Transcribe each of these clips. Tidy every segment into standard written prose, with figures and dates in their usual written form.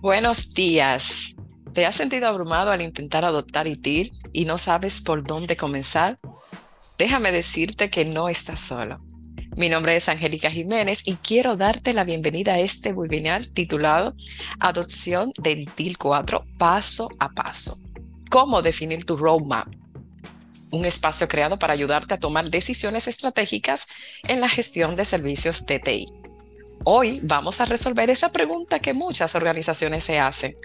Buenos días. ¿Te has sentido abrumado al intentar adoptar ITIL y no sabes por dónde comenzar? Déjame decirte que no estás solo. Mi nombre es Angélica Jiménez y quiero darte la bienvenida a este webinar titulado Adopción de ITIL 4 paso a paso. ¿Cómo definir tu roadmap? Un espacio creado para ayudarte a tomar decisiones estratégicas en la gestión de servicios de TI. Hoy vamos a resolver esa pregunta que muchas organizaciones se hacen.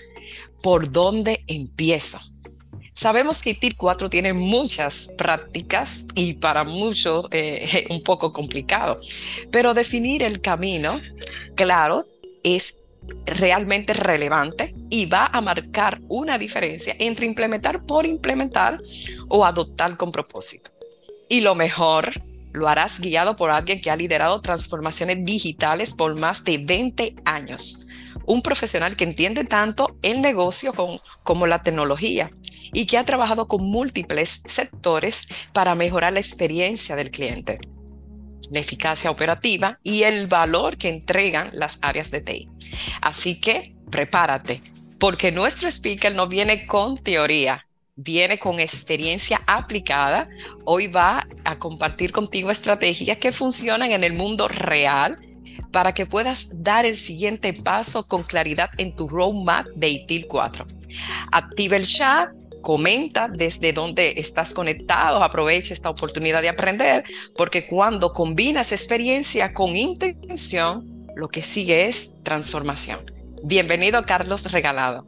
¿Por dónde empiezo? Sabemos que ITIL 4 tiene muchas prácticas y para muchos un poco complicado, pero definir el camino, claro, es realmente relevante y va a marcar una diferencia entre implementar por implementar o adoptar con propósito. Y lo mejor, lo harás guiado por alguien que ha liderado transformaciones digitales por más de 20 años. Un profesional que entiende tanto el negocio como la tecnología y que ha trabajado con múltiples sectores para mejorar la experiencia del cliente, la eficacia operativa y el valor que entregan las áreas de TI. Así que prepárate, porque nuestro speaker no viene con teoría, viene con experiencia aplicada. Hoy va a compartir contigo estrategias que funcionan en el mundo real para que puedas dar el siguiente paso con claridad en tu roadmap de ITIL 4. Activa el chat, comenta desde donde estás conectado, aprovecha esta oportunidad de aprender, porque cuando combinas experiencia con intención, lo que sigue es transformación. Bienvenido, Carlos Regalado.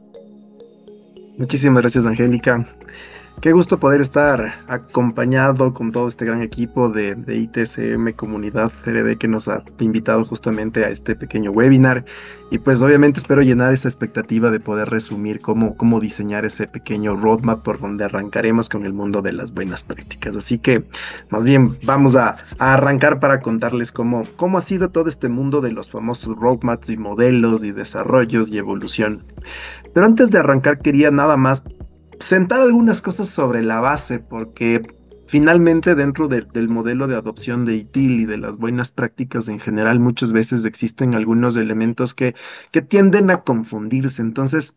Muchísimas gracias, Angélica. Qué gusto poder estar acompañado con todo este gran equipo de ITSM Comunidad RD que nos ha invitado justamente a este pequeño webinar. Y pues obviamente espero llenar esa expectativa de poder resumir cómo diseñar ese pequeño roadmap por donde arrancaremos con el mundo de las buenas prácticas. Así que más bien vamos a arrancar para contarles cómo ha sido todo este mundo de los famosos roadmaps y modelos y desarrollos y evolución. Pero antes de arrancar quería nada más sentar algunas cosas sobre la base, porque finalmente dentro del modelo de adopción de ITIL y de las buenas prácticas en general, muchas veces existen algunos elementos que tienden a confundirse. Entonces,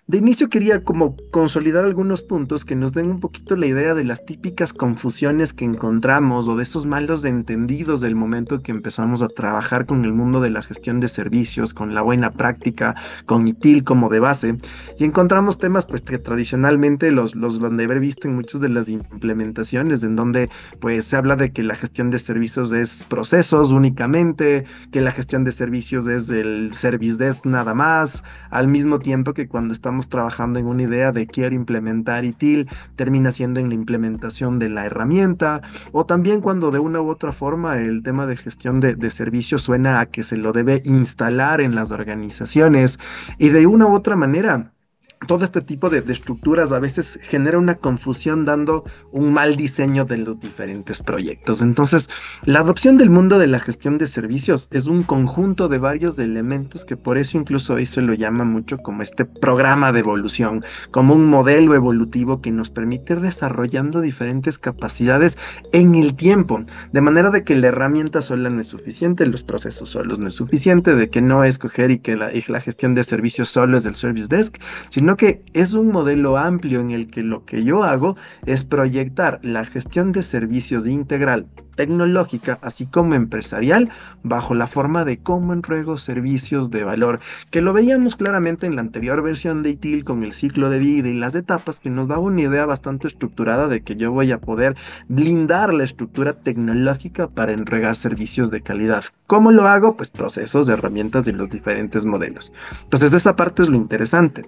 de inicio quería como consolidar algunos puntos que nos den un poquito la idea de las típicas confusiones que encontramos o de esos malos entendidos del momento que empezamos a trabajar con el mundo de la gestión de servicios, con la buena práctica, con ITIL como de base, y encontramos temas pues que tradicionalmente los han de haber visto en muchas de las implementaciones, en donde pues se habla de que la gestión de servicios es procesos únicamente, que la gestión de servicios es el service desk nada más, al mismo tiempo que cuando estamos trabajando en una idea de quiero implementar ITIL, termina siendo en la implementación de la herramienta, o también cuando de una u otra forma el tema de gestión de servicios suena a que se lo debe instalar en las organizaciones, y de una u otra manera todo este tipo de estructuras a veces genera una confusión dando un mal diseño de los diferentes proyectos. Entonces, la adopción del mundo de la gestión de servicios es un conjunto de varios elementos que por eso incluso hoy se lo llama mucho como este programa de evolución, como un modelo evolutivo que nos permite ir desarrollando diferentes capacidades en el tiempo, de manera de que la herramienta sola no es suficiente, los procesos solos no es suficiente, de que no es coger y que la gestión de servicios solo es del Service Desk, sino que es un modelo amplio en el que lo que yo hago es proyectar la gestión de servicios integral tecnológica, así como empresarial, bajo la forma de cómo entrego servicios de valor, que lo veíamos claramente en la anterior versión de ITIL con el ciclo de vida y las etapas, que nos daba una idea bastante estructurada de que yo voy a poder blindar la estructura tecnológica para entregar servicios de calidad. ¿Cómo lo hago? Pues procesos, herramientas y los diferentes modelos. Entonces esa parte es lo interesante.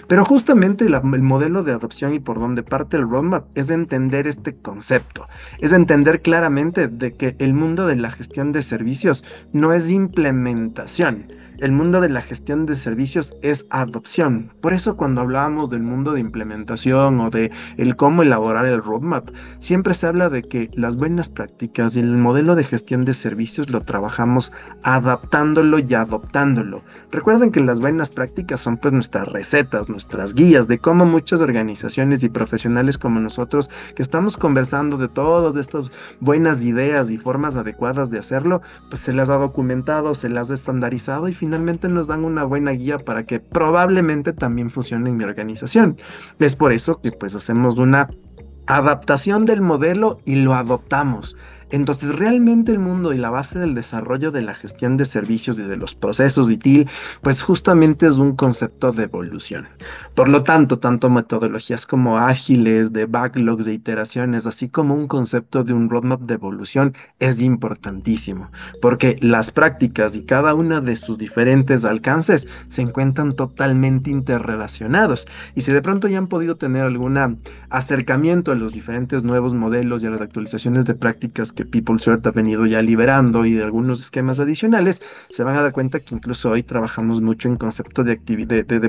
Pero justamente el modelo de adopción y por donde parte el roadmap es entender este concepto, es entender claramente justamente de que el mundo de la gestión de servicios no es implementación. El mundo de la gestión de servicios es adopción. Por eso cuando hablábamos del mundo de implementación o de el cómo elaborar el roadmap, siempre se habla de que las buenas prácticas y el modelo de gestión de servicios lo trabajamos adaptándolo y adoptándolo. Recuerden que las buenas prácticas son pues nuestras recetas, nuestras guías de cómo muchas organizaciones y profesionales como nosotros que estamos conversando de todas estas buenas ideas y formas adecuadas de hacerlo, pues se las ha documentado, se las ha estandarizado y finalmente nos dan una buena guía para que probablemente también funcione en mi organización. Es por eso que pues hacemos una adaptación del modelo y lo adoptamos. Entonces, realmente el mundo y la base del desarrollo de la gestión de servicios y de los procesos ITIL, pues justamente es un concepto de evolución. Por lo tanto, tanto metodologías como ágiles, de backlogs, de iteraciones, así como un concepto de un roadmap de evolución es importantísimo, porque las prácticas y cada una de sus diferentes alcances se encuentran totalmente interrelacionados. Y si de pronto ya han podido tener algún acercamiento a los diferentes nuevos modelos y a las actualizaciones de prácticas que PeopleCert ha venido ya liberando y de algunos esquemas adicionales, se van a dar cuenta que incluso hoy trabajamos mucho en concepto de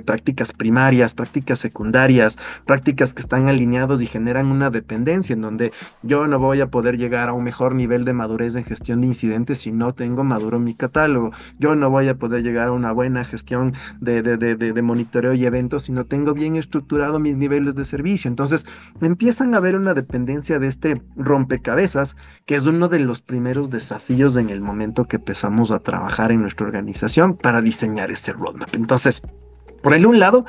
prácticas primarias, prácticas secundarias, prácticas que están alineados y generan una dependencia en donde yo no voy a poder llegar a un mejor nivel de madurez en gestión de incidentes si no tengo maduro mi catálogo. Yo no voy a poder llegar a una buena gestión de monitoreo y eventos si no tengo bien estructurado mis niveles de servicio. Entonces empiezan a haber una dependencia de este rompecabezas que es uno de los primeros desafíos en el momento que empezamos a trabajar en nuestra organización para diseñar este roadmap. Entonces, por el un lado,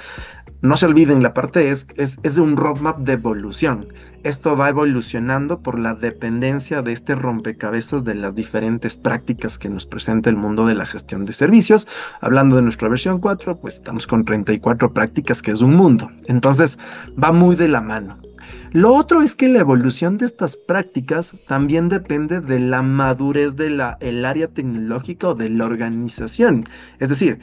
no se olviden, la parte es de un roadmap de evolución. Esto va evolucionando por la dependencia de este rompecabezas de las diferentes prácticas que nos presenta el mundo de la gestión de servicios. Hablando de nuestra versión 4, pues estamos con 34 prácticas, que es un mundo. Entonces, va muy de la mano. Lo otro es que la evolución de estas prácticas también depende de la madurez del área tecnológica o de la organización. Es decir,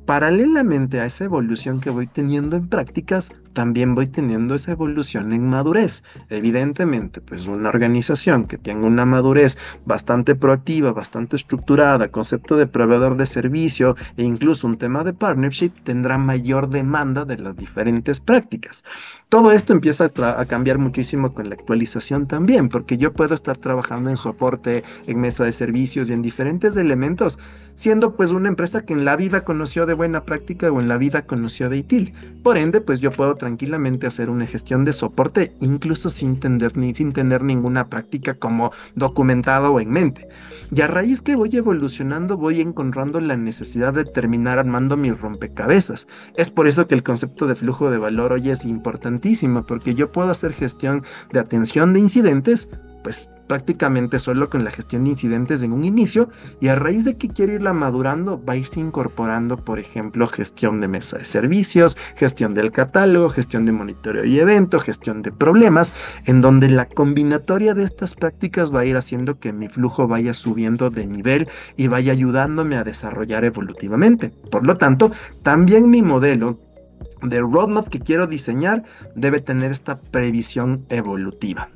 paralelamente a esa evolución que voy teniendo en prácticas, también voy teniendo esa evolución en madurez. Evidentemente, pues una organización que tenga una madurez bastante proactiva, bastante estructurada, concepto de proveedor de servicio e incluso un tema de partnership, tendrá mayor demanda de las diferentes prácticas. Todo esto empieza a cambiar muchísimo con la actualización también, porque yo puedo estar trabajando en soporte, en mesa de servicios y en diferentes elementos, siendo pues una empresa que en la vida conoció de buena práctica o en la vida conoció de ITIL. Por ende, pues yo puedo tranquilamente hacer una gestión de soporte incluso sin tener ninguna práctica como documentada o en mente. Y a raíz que voy evolucionando, voy encontrando la necesidad de terminar armando mis rompecabezas. Es por eso que el concepto de flujo de valor hoy es importantísimo, porque yo puedo hacer gestión de atención de incidentes, pues prácticamente solo con la gestión de incidentes en un inicio, y a raíz de que quiero irla madurando, va a irse incorporando, por ejemplo, gestión de mesa de servicios, gestión del catálogo, gestión de monitoreo y evento, gestión de problemas, en donde la combinatoria de estas prácticas va a ir haciendo que mi flujo vaya subiendo de nivel y vaya ayudándome a desarrollar evolutivamente. Por lo tanto, también mi modelo de roadmap que quiero diseñar debe tener esta previsión evolutiva.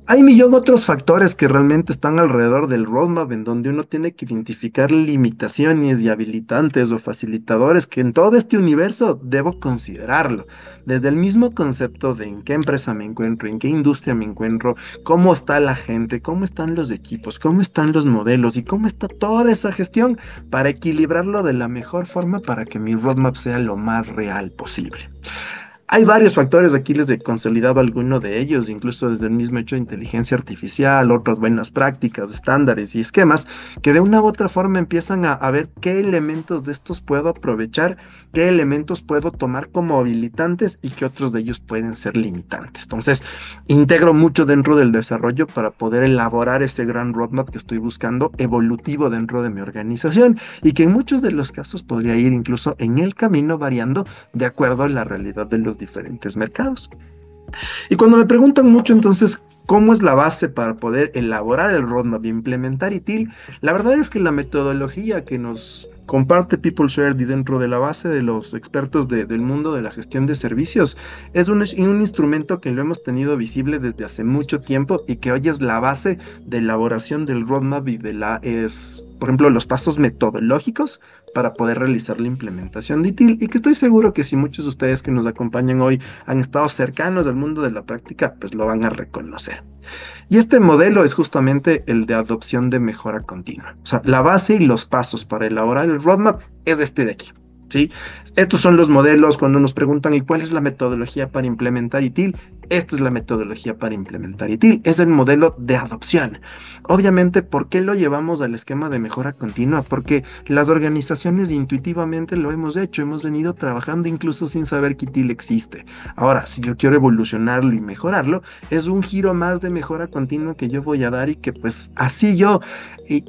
Hay un millón de otros factores que realmente están alrededor del roadmap, en donde uno tiene que identificar limitaciones y habilitantes o facilitadores que en todo este universo debo considerarlo. Desde el mismo concepto de en qué empresa me encuentro, en qué industria me encuentro, cómo está la gente, cómo están los equipos, cómo están los modelos y cómo está toda esa gestión para equilibrarlo de la mejor forma para que mi roadmap sea lo más real posible. Hay varios factores, aquí les he consolidado alguno de ellos, incluso desde el mismo hecho de inteligencia artificial, otras buenas prácticas, estándares y esquemas, que de una u otra forma empiezan a ver qué elementos de estos puedo aprovechar, qué elementos puedo tomar como habilitantes y qué otros de ellos pueden ser limitantes. Entonces, integro mucho dentro del desarrollo para poder elaborar ese gran roadmap que estoy buscando, evolutivo dentro de mi organización, y que en muchos de los casos podría ir incluso en el camino variando de acuerdo a la realidad de los diferentes mercados. Y cuando me preguntan mucho entonces cómo es la base para poder elaborar el roadmap e implementar ITIL, la verdad es que la metodología que nos comparte PeopleShared y dentro de la base de los expertos del mundo de la gestión de servicios, es un instrumento que lo hemos tenido visible desde hace mucho tiempo y que hoy es la base de elaboración del roadmap y por ejemplo, los pasos metodológicos para poder realizar la implementación de ITIL y que estoy seguro que si muchos de ustedes que nos acompañan hoy han estado cercanos al mundo de la práctica, pues lo van a reconocer. Y este modelo es justamente el de adopción de mejora continua. O sea, la base y los pasos para elaborar el roadmap es este de aquí. ¿Sí? Estos son los modelos cuando nos preguntan ¿y cuál es la metodología para implementar ITIL? Esta es la metodología para implementar ITIL. Es el modelo de adopción. Obviamente, ¿por qué lo llevamos al esquema de mejora continua? Porque las organizaciones intuitivamente lo hemos hecho. Hemos venido trabajando incluso sin saber que ITIL existe. Ahora, si yo quiero evolucionarlo y mejorarlo, es un giro más de mejora continua que yo voy a dar y que pues así yo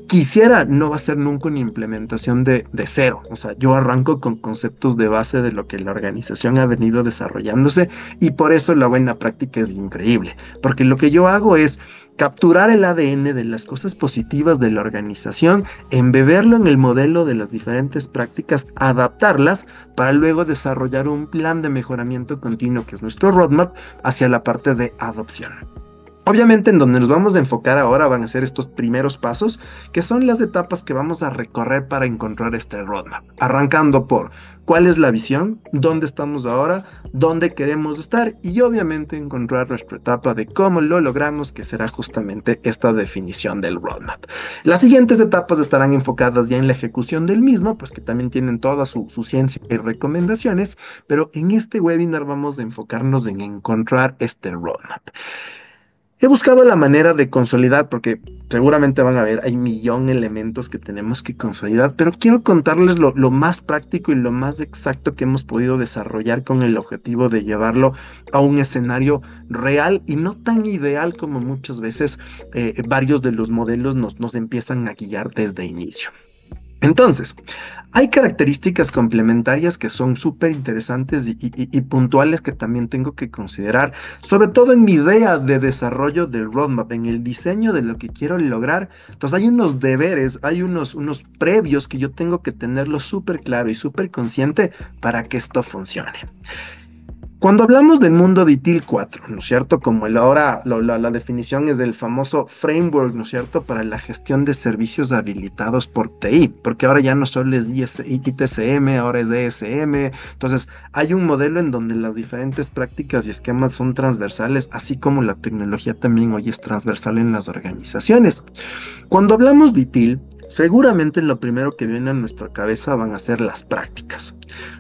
quisiera, no va a ser nunca una implementación de cero. O sea, yo arranco con conceptos de base de lo que la organización ha venido desarrollándose y por eso la buena práctica es increíble. Porque lo que yo hago es capturar el ADN de las cosas positivas de la organización, embeberlo en el modelo de las diferentes prácticas, adaptarlas para luego desarrollar un plan de mejoramiento continuo, que es nuestro roadmap, hacia la parte de adopción. Obviamente en donde nos vamos a enfocar ahora van a ser estos primeros pasos, que son las etapas que vamos a recorrer para encontrar este roadmap. Arrancando por cuál es la visión, dónde estamos ahora, dónde queremos estar y obviamente encontrar nuestra etapa de cómo lo logramos, que será justamente esta definición del roadmap. Las siguientes etapas estarán enfocadas ya en la ejecución del mismo, pues que también tienen toda su ciencia y recomendaciones, pero en este webinar vamos a enfocarnos en encontrar este roadmap. He buscado la manera de consolidar, porque seguramente van a ver, hay millón de elementos que tenemos que consolidar, pero quiero contarles lo más práctico y lo más exacto que hemos podido desarrollar con el objetivo de llevarlo a un escenario real y no tan ideal como muchas veces varios de los modelos nos empiezan a guiar desde inicio. Entonces, hay características complementarias que son súper interesantes y puntuales que también tengo que considerar, sobre todo en mi idea de desarrollo del roadmap, en el diseño de lo que quiero lograr. Entonces hay unos deberes, hay unos previos que yo tengo que tenerlo súper claro y súper consciente para que esto funcione. Cuando hablamos del mundo de ITIL 4, ¿no es cierto? Como la definición es del famoso framework, ¿no es cierto? Para la gestión de servicios habilitados por TI, porque ahora ya no solo es ITSM, ahora es ESM. Entonces, hay un modelo en donde las diferentes prácticas y esquemas son transversales, así como la tecnología también hoy es transversal en las organizaciones. Cuando hablamos de ITIL, seguramente lo primero que viene a nuestra cabeza van a ser las prácticas.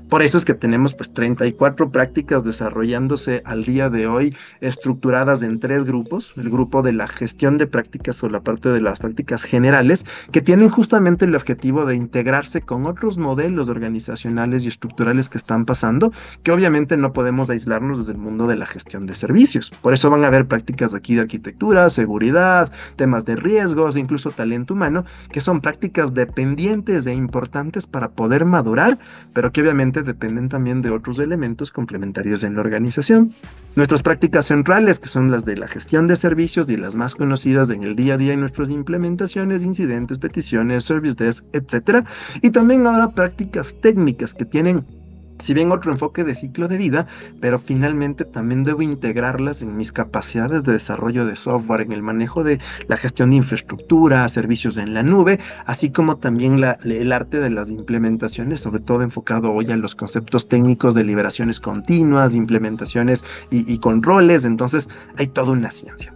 Por eso es que tenemos pues 34 prácticas desarrollándose al día de hoy, estructuradas en 3 grupos: el grupo de la gestión de prácticas o la parte de las prácticas generales, que tienen justamente el objetivo de integrarse con otros modelos organizacionales y estructurales que están pasando, que obviamente no podemos aislarnos desde el mundo de la gestión de servicios. Por eso van a haber prácticas aquí de arquitectura, seguridad, temas de riesgos, incluso talento humano, que son prácticas dependientes e importantes para poder madurar, pero que obviamente dependen también de otros elementos complementarios en la organización. Nuestras prácticas centrales, que son las de la gestión de servicios y las más conocidas en el día a día en nuestras implementaciones, incidentes, peticiones, service desk, etc. Y también ahora prácticas técnicas que tienen, si bien otro enfoque de ciclo de vida, pero finalmente también debo integrarlas en mis capacidades de desarrollo de software, en el manejo de la gestión de infraestructura, servicios en la nube, así como también el arte de las implementaciones, sobre todo enfocado hoy a los conceptos técnicos de liberaciones continuas, implementaciones y controles. Entonces hay toda una ciencia.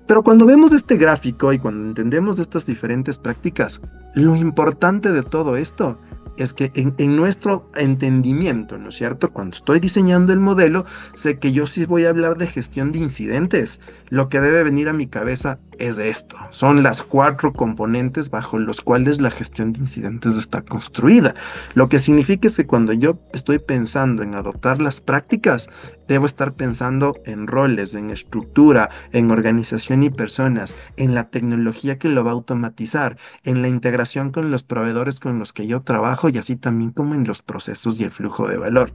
Pero cuando vemos este gráfico y cuando entendemos estas diferentes prácticas, lo importante de todo esto es que en nuestro entendimiento, ¿no es cierto? Cuando estoy diseñando el modelo, sé que yo sí voy a hablar de gestión de incidentes. Lo que debe venir a mi cabeza es esto. Son las 4 componentes bajo los cuales la gestión de incidentes está construida. Lo que significa es que cuando yo estoy pensando en adoptar las prácticas, debo estar pensando en roles, en estructura, en organización y personas, en la tecnología que lo va a automatizar, en la integración con los proveedores con los que yo trabajo, trabajo y así también como en los procesos y el flujo de valor.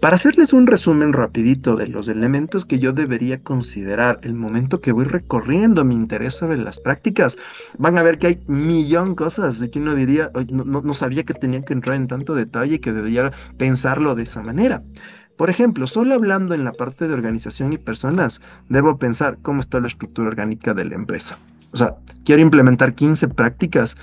Para hacerles un resumen rapidito de los elementos que yo debería considerar el momento que voy recorriendo mi interés sobre las prácticas, van a ver que hay millón cosas de que uno diría: "Oye, no sabía que tenía que entrar en tanto detalle y que debería pensarlo de esa manera". Por ejemplo, solo hablando en la parte de organización y personas, debo pensar cómo está la estructura orgánica de la empresa. O sea, quiero implementar 15 prácticas.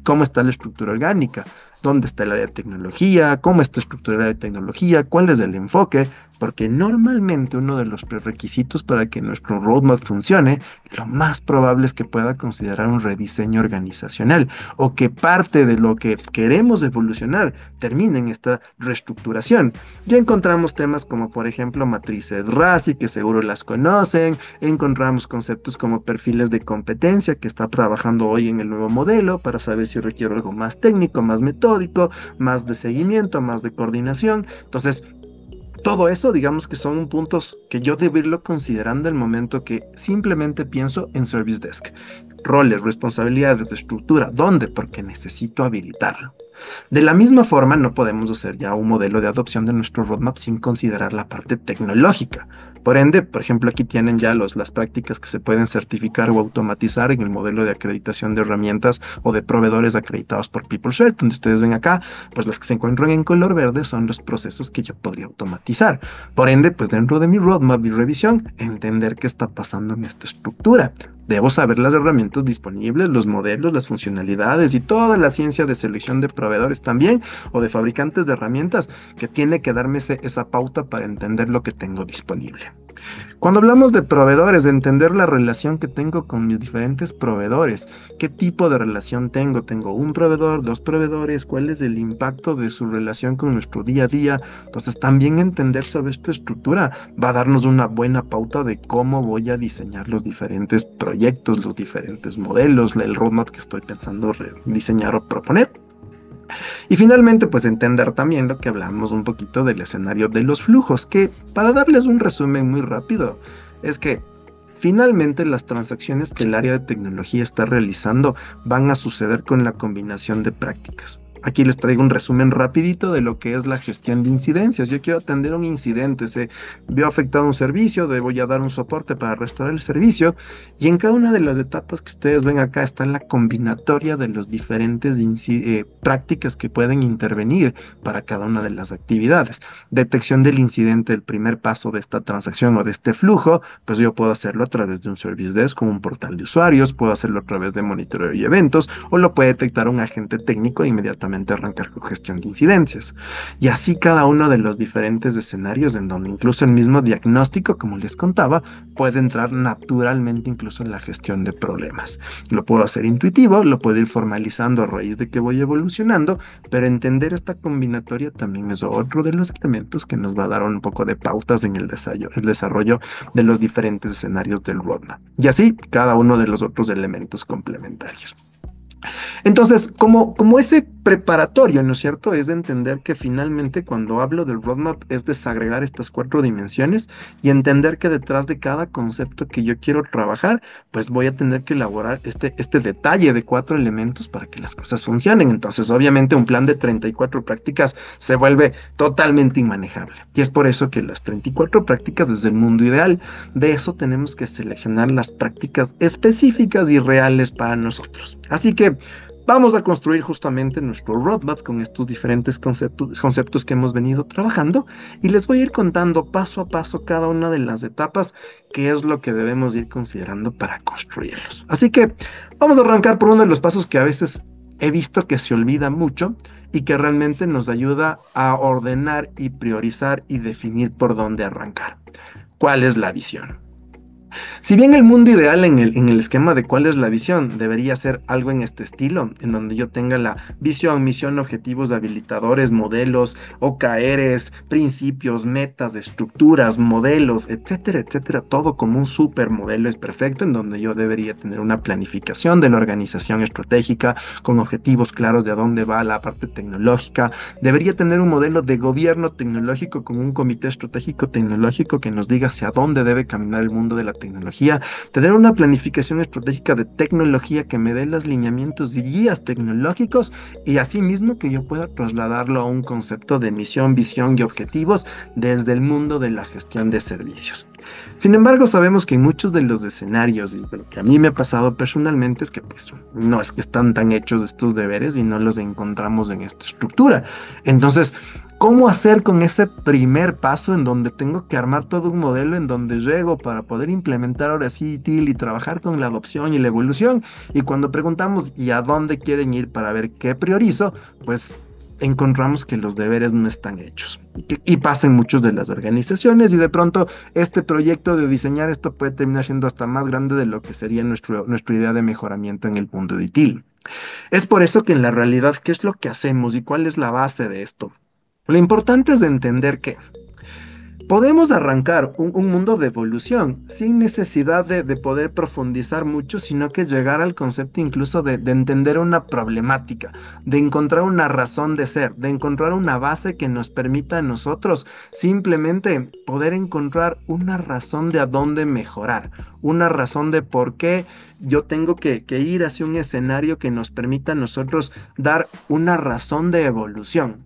¿Cómo está la estructura orgánica? ¿Dónde está el área de tecnología? ¿Cómo está estructurada la área de tecnología? ¿Cuál es el enfoque? Porque normalmente uno de los prerequisitos para que nuestro roadmap funcione, lo más probable es que pueda considerar un rediseño organizacional o que parte de lo que queremos evolucionar termine en esta reestructuración. Ya encontramos temas como, por ejemplo, matrices RASI, que seguro las conocen. Encontramos conceptos como perfiles de competencia, que está trabajando hoy en el nuevo modelo para saber si requiero algo más técnico, más metódico, más de seguimiento, más de coordinación. Entonces, todo eso, digamos que son puntos que yo debo irlo considerando el momento que simplemente pienso en Service Desk. Roles, responsabilidades, estructura. ¿Dónde? Porque necesito habilitarlo. De la misma forma, no podemos hacer ya un modelo de adopción de nuestro roadmap sin considerar la parte tecnológica. Por ende, por ejemplo, aquí tienen ya las prácticas que se pueden certificar o automatizar en el modelo de acreditación de herramientas o de proveedores acreditados por PeopleShare, donde ustedes ven acá, pues las que se encuentran en color verde son los procesos que yo podría automatizar. Por ende, pues dentro de mi roadmap y revisión, entender qué está pasando en esta estructura. Debo saber las herramientas disponibles, los modelos, las funcionalidades y toda la ciencia de selección de proveedores también o de fabricantes de herramientas que tiene que darme esa pauta para entender lo que tengo disponible. Cuando hablamos de proveedores, de entender la relación que tengo con mis diferentes proveedores, qué tipo de relación tengo, tengo un proveedor, dos proveedores, cuál es el impacto de su relación con nuestro día a día. Entonces también entender sobre esta estructura va a darnos una buena pauta de cómo voy a diseñar los diferentes proyectos, los diferentes modelos, el roadmap que estoy pensando diseñar o proponer. Y finalmente, pues entender también lo que hablamos un poquito del escenario de los flujos, que para darles un resumen muy rápido, es que finalmente las transacciones que el área de tecnología está realizando van a suceder con la combinación de prácticas. Aquí les traigo un resumen rapidito de lo que es la gestión de incidencias. Yo quiero atender un incidente, se vio afectado un servicio, debo ya dar un soporte para restaurar el servicio, y en cada una de las etapas que ustedes ven acá está la combinatoria de los diferentes prácticas que pueden intervenir para cada una de las actividades. Detección del incidente, el primer paso de esta transacción o de este flujo, pues yo puedo hacerlo a través de un Service Desk como un portal de usuarios, puedo hacerlo a través de monitoreo y eventos, o lo puede detectar un agente técnico e inmediatamente arrancar con gestión de incidencias. Y así cada uno de los diferentes escenarios en donde incluso el mismo diagnóstico, como les contaba, puede entrar naturalmente incluso en la gestión de problemas. Lo puedo hacer intuitivo, lo puedo ir formalizando a raíz de que voy evolucionando, pero entender esta combinatoria también es otro de los elementos que nos va a dar un poco de pautas en el desarrollo de los diferentes escenarios del roadmap. Y así cada uno de los otros elementos complementarios. Entonces, como ese preparatorio, ¿no es cierto? Es de entender que finalmente cuando hablo del roadmap es desagregar estas 4 dimensiones y entender que detrás de cada concepto que yo quiero trabajar, pues voy a tener que elaborar este detalle de 4 elementos para que las cosas funcionen. Entonces, obviamente, un plan de 34 prácticas se vuelve totalmente inmanejable. Y es por eso que las 34 prácticas es el mundo ideal. De eso tenemos que seleccionar las prácticas específicas y reales para nosotros. Así que vamos a construir justamente nuestro roadmap con estos diferentes conceptos que hemos venido trabajando y les voy a ir contando paso a paso cada una de las etapas, qué es lo que debemos ir considerando para construirlos. Así que vamos a arrancar por uno de los pasos que a veces he visto que se olvida mucho y que realmente nos ayuda a ordenar y priorizar y definir por dónde arrancar. ¿Cuál es la visión? Si bien el mundo ideal en el esquema de cuál es la visión debería ser algo en este estilo, en donde yo tenga la visión, misión, objetivos, habilitadores, modelos, OKRs, principios, metas, estructuras, modelos, etcétera, etcétera, todo como un super modelo es perfecto, en donde yo debería tener una planificación de la organización estratégica con objetivos claros de a dónde va la parte tecnológica, debería tener un modelo de gobierno tecnológico con un comité estratégico tecnológico que nos diga hacia dónde debe caminar el mundo de la tecnología, tener una planificación estratégica de tecnología que me dé los lineamientos y guías tecnológicos y asimismo que yo pueda trasladarlo a un concepto de misión, visión y objetivos desde el mundo de la gestión de servicios. Sin embargo, sabemos que en muchos de los escenarios, y lo que a mí me ha pasado personalmente es que pues, no es que están tan hechos estos deberes y no los encontramos en esta estructura. Entonces, ¿cómo hacer con ese primer paso en donde tengo que armar todo un modelo en donde llego para poder implementar ahora sí ITIL y trabajar con la adopción y la evolución? Y cuando preguntamos ¿y a dónde quieren ir para ver qué priorizo? Pues encontramos que los deberes no están hechos y pasa en muchas de las organizaciones y de pronto este proyecto de diseñar esto puede terminar siendo hasta más grande de lo que sería nuestra idea de mejoramiento en el mundo de ITIL. Es por eso que en la realidad, ¿qué es lo que hacemos y cuál es la base de esto? Lo importante es entender que podemos arrancar un mundo de evolución sin necesidad de poder profundizar mucho, sino que llegar al concepto incluso de entender una problemática, de encontrar una razón de ser, de encontrar una base que nos permita a nosotros simplemente poder encontrar una razón de a dónde mejorar, una razón de por qué yo tengo que ir hacia un escenario que nos permita a nosotros dar una razón de evolución.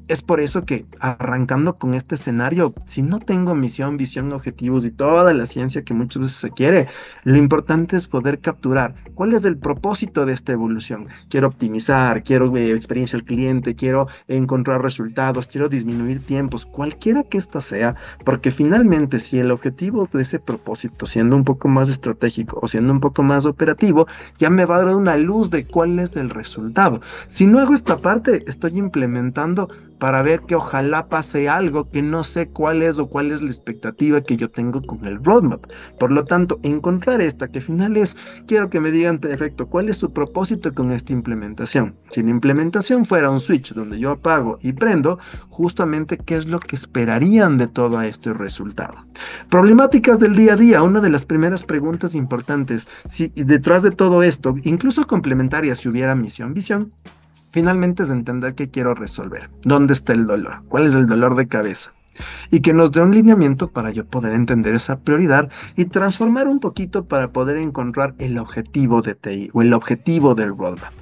Es por eso que arrancando con este escenario, si no tengo misión, visión, objetivos y toda la ciencia que muchas veces se quiere, lo importante es poder capturar cuál es el propósito de esta evolución. Quiero optimizar, quiero experiencia al cliente, quiero encontrar resultados, quiero disminuir tiempos, cualquiera que ésta sea, porque finalmente si el objetivo de ese propósito, siendo un poco más estratégico o siendo un poco más operativo, ya me va a dar una luz de cuál es el resultado. Si no hago esta parte, estoy implementando para ver que ojalá pase algo que no sé cuál es o cuál es la expectativa que yo tengo con el roadmap. Por lo tanto, encontrar esta que al final es, quiero que me digan perfecto, ¿cuál es su propósito con esta implementación? Si la implementación fuera un switch donde yo apago y prendo, justamente qué es lo que esperarían de todo este resultado. Problemáticas del día a día, una de las primeras preguntas importantes, si detrás de todo esto, incluso complementaria si hubiera misión, visión, finalmente es entender qué quiero resolver, dónde está el dolor, cuál es el dolor de cabeza. Y que nos dé un lineamiento para yo poder entender esa prioridad y transformar un poquito para poder encontrar el objetivo de TI o el objetivo del roadmap.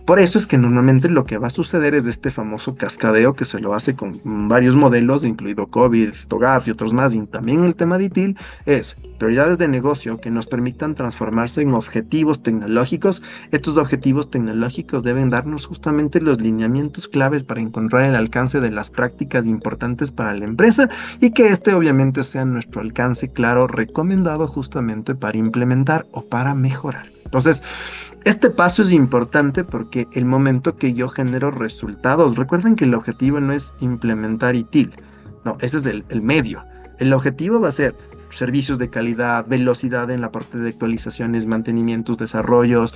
Por eso es que normalmente lo que va a suceder es este famoso cascadeo que se lo hace con varios modelos, incluido COVID, TOGAF y otros más, y también el tema de ITIL, es prioridades de negocio que nos permitan transformarse en objetivos tecnológicos. Estos objetivos tecnológicos deben darnos justamente los lineamientos claves para encontrar el alcance de las prácticas importantes para la empresa y que este obviamente sea nuestro alcance claro, recomendado justamente para implementar o para mejorar. Entonces, este paso es importante porque el momento que yo genero resultados, recuerden que el objetivo no es implementar ITIL, no, ese es el medio. El objetivo va a ser servicios de calidad, velocidad en la parte de actualizaciones, mantenimientos, desarrollos,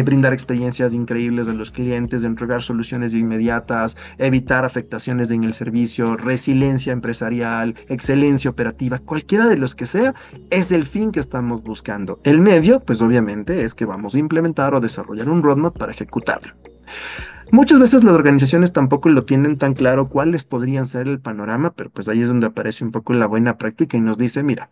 brindar experiencias increíbles a los clientes, entregar soluciones inmediatas, evitar afectaciones en el servicio, resiliencia empresarial, excelencia operativa, cualquiera de los que sea, es el fin que estamos buscando. El medio, pues obviamente, es que vamos a implementar o desarrollar un roadmap para ejecutarlo. Muchas veces las organizaciones tampoco lo tienen tan claro cuáles podrían ser el panorama, pero pues ahí es donde aparece un poco la buena práctica y nos dice, mira,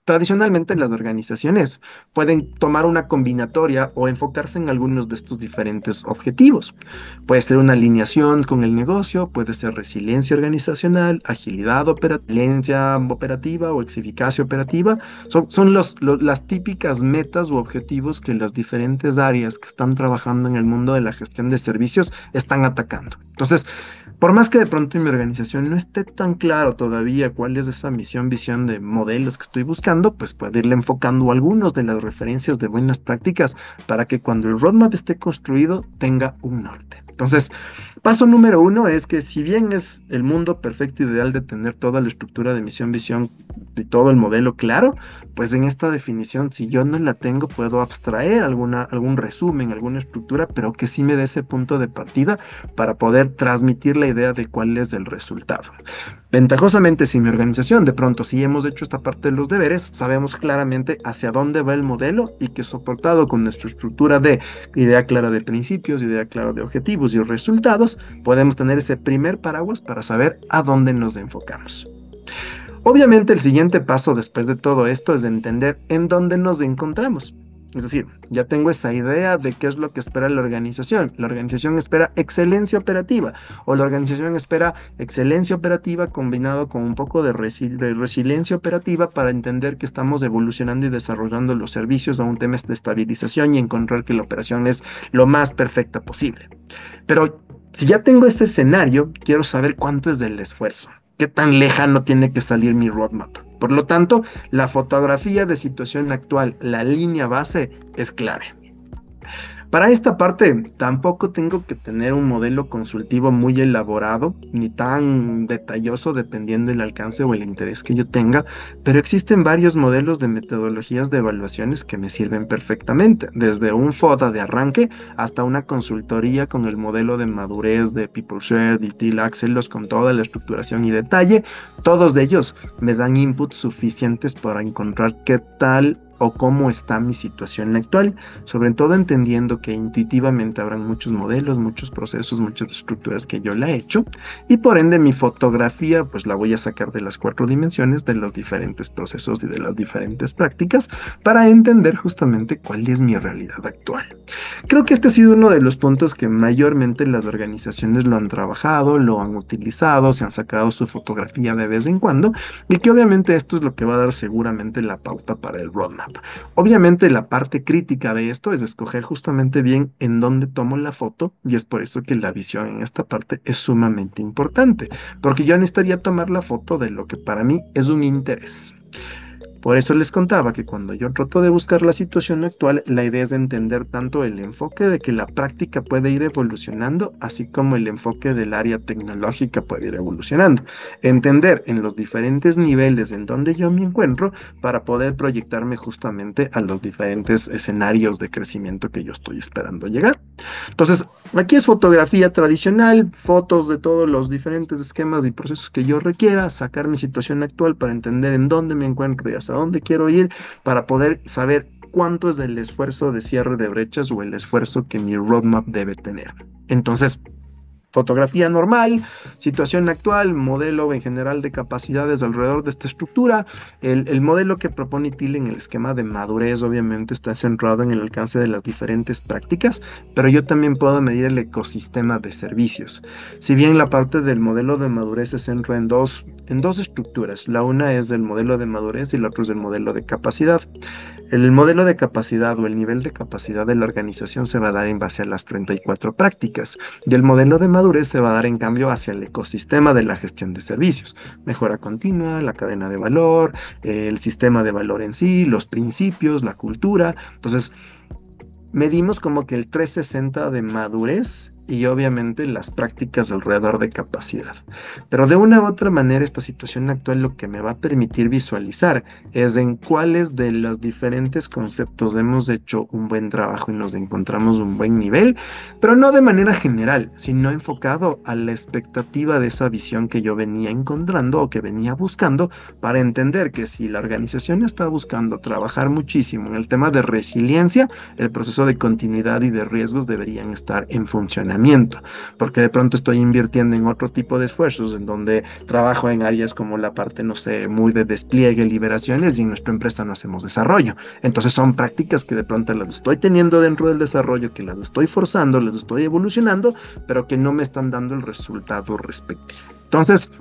tradicionalmente las organizaciones pueden tomar una combinatoria o enfocarse en algunos de estos diferentes objetivos. Puede ser una alineación con el negocio, puede ser resiliencia organizacional, agilidad operativa o eficacia operativa. Son las típicas metas u objetivos que las diferentes áreas que están trabajando en el mundo de la gestión de servicios están atacando. Entonces, por más que de pronto en mi organización no esté tan claro todavía cuál es esa misión, visión de modelos que estoy buscando, pues puedo irle enfocando algunos de las referencias de buenas prácticas para que cuando el roadmap esté construido tenga un norte. Entonces, paso número 1 es que si bien es el mundo perfecto ideal de tener toda la estructura de misión, visión y todo el modelo claro, pues en esta definición, si yo no la tengo, puedo abstraer algún resumen, alguna estructura, pero que sí me dé ese punto de partida para poder transmitir la idea de cuál es el resultado. Ventajosamente, si mi organización, de pronto, si hemos hecho esta parte de los deberes, sabemos claramente hacia dónde va el modelo y que soportado con nuestra estructura de idea clara de principios, idea clara de objetivos y resultados, podemos tener ese primer paraguas para saber a dónde nos enfocamos. Obviamente el siguiente paso después de todo esto es entender en dónde nos encontramos. Es decir, ya tengo esa idea de qué es lo que espera la organización. La organización espera excelencia operativa o la organización espera excelencia operativa combinado con un poco de resiliencia operativa para entender que estamos evolucionando y desarrollando los servicios a un tema de estabilización y encontrar que la operación es lo más perfecta posible. Pero si ya tengo ese escenario, quiero saber cuánto es del esfuerzo, qué tan lejano tiene que salir mi roadmap. Por lo tanto, la fotografía de situación actual, la línea base, es clave. Para esta parte, tampoco tengo que tener un modelo consultivo muy elaborado ni tan detalloso dependiendo del alcance o el interés que yo tenga, pero existen varios modelos de metodologías de evaluaciones que me sirven perfectamente, desde un FODA de arranque hasta una consultoría con el modelo de madurez de PeopleShare, DTIL, Axelos, con toda la estructuración y detalle. Todos de ellos me dan inputs suficientes para encontrar qué tal o cómo está mi situación actual, sobre todo entendiendo que intuitivamente habrán muchos modelos, muchos procesos, muchas estructuras que yo la he hecho, y por ende mi fotografía pues la voy a sacar de las 4 dimensiones de los diferentes procesos y de las diferentes prácticas para entender justamente cuál es mi realidad actual. Creo que este ha sido uno de los puntos que mayormente las organizaciones lo han trabajado, lo han utilizado, se han sacado su fotografía de vez en cuando, y que obviamente esto es lo que va a dar seguramente la pauta para el roadmap. Obviamente la parte crítica de esto es escoger justamente bien en dónde tomo la foto y es por eso que la visión en esta parte es sumamente importante, porque yo necesitaría tomar la foto de lo que para mí es un interés. Por eso les contaba que cuando yo trato de buscar la situación actual, la idea es entender tanto el enfoque de que la práctica puede ir evolucionando, así como el enfoque del área tecnológica puede ir evolucionando. Entender en los diferentes niveles en donde yo me encuentro para poder proyectarme justamente a los diferentes escenarios de crecimiento que yo estoy esperando llegar. Entonces, aquí es fotografía tradicional, fotos de todos los diferentes esquemas y procesos que yo requiera, sacar mi situación actual para entender en dónde me encuentro y hacia dónde quiero ir para poder saber cuánto es el esfuerzo de cierre de brechas o el esfuerzo que mi roadmap debe tener. Entonces, fotografía normal, situación actual, modelo en general de capacidades alrededor de esta estructura. El modelo que propone ITIL en el esquema de madurez obviamente está centrado en el alcance de las diferentes prácticas, pero yo también puedo medir el ecosistema de servicios. Si bien la parte del modelo de madurez se centra en dos estructuras, la una es el modelo de madurez y la otra es el modelo de capacidad. El modelo de capacidad o el nivel de capacidad de la organización se va a dar en base a las 34 prácticas y el modelo de madurez se va a dar en cambio hacia el ecosistema de la gestión de servicios, mejora continua, la cadena de valor, el sistema de valor en sí, los principios, la cultura. Entonces, medimos como que el 360 de madurez y obviamente las prácticas alrededor de capacidad. Pero de una u otra manera esta situación actual lo que me va a permitir visualizar es en cuáles de los diferentes conceptos hemos hecho un buen trabajo y nos encontramos un buen nivel, pero no de manera general, sino enfocado a la expectativa de esa visión que yo venía encontrando o que venía buscando para entender que si la organización está buscando trabajar muchísimo en el tema de resiliencia, el proceso de continuidad y de riesgos deberían estar en funcionamiento, porque de pronto estoy invirtiendo en otro tipo de esfuerzos en donde trabajo en áreas como la parte, no sé, muy de despliegue, liberaciones y en nuestra empresa no hacemos desarrollo. Entonces son prácticas que de pronto las estoy teniendo dentro del desarrollo, que las estoy forzando, las estoy evolucionando, pero que no me están dando el resultado respectivo. Entonces,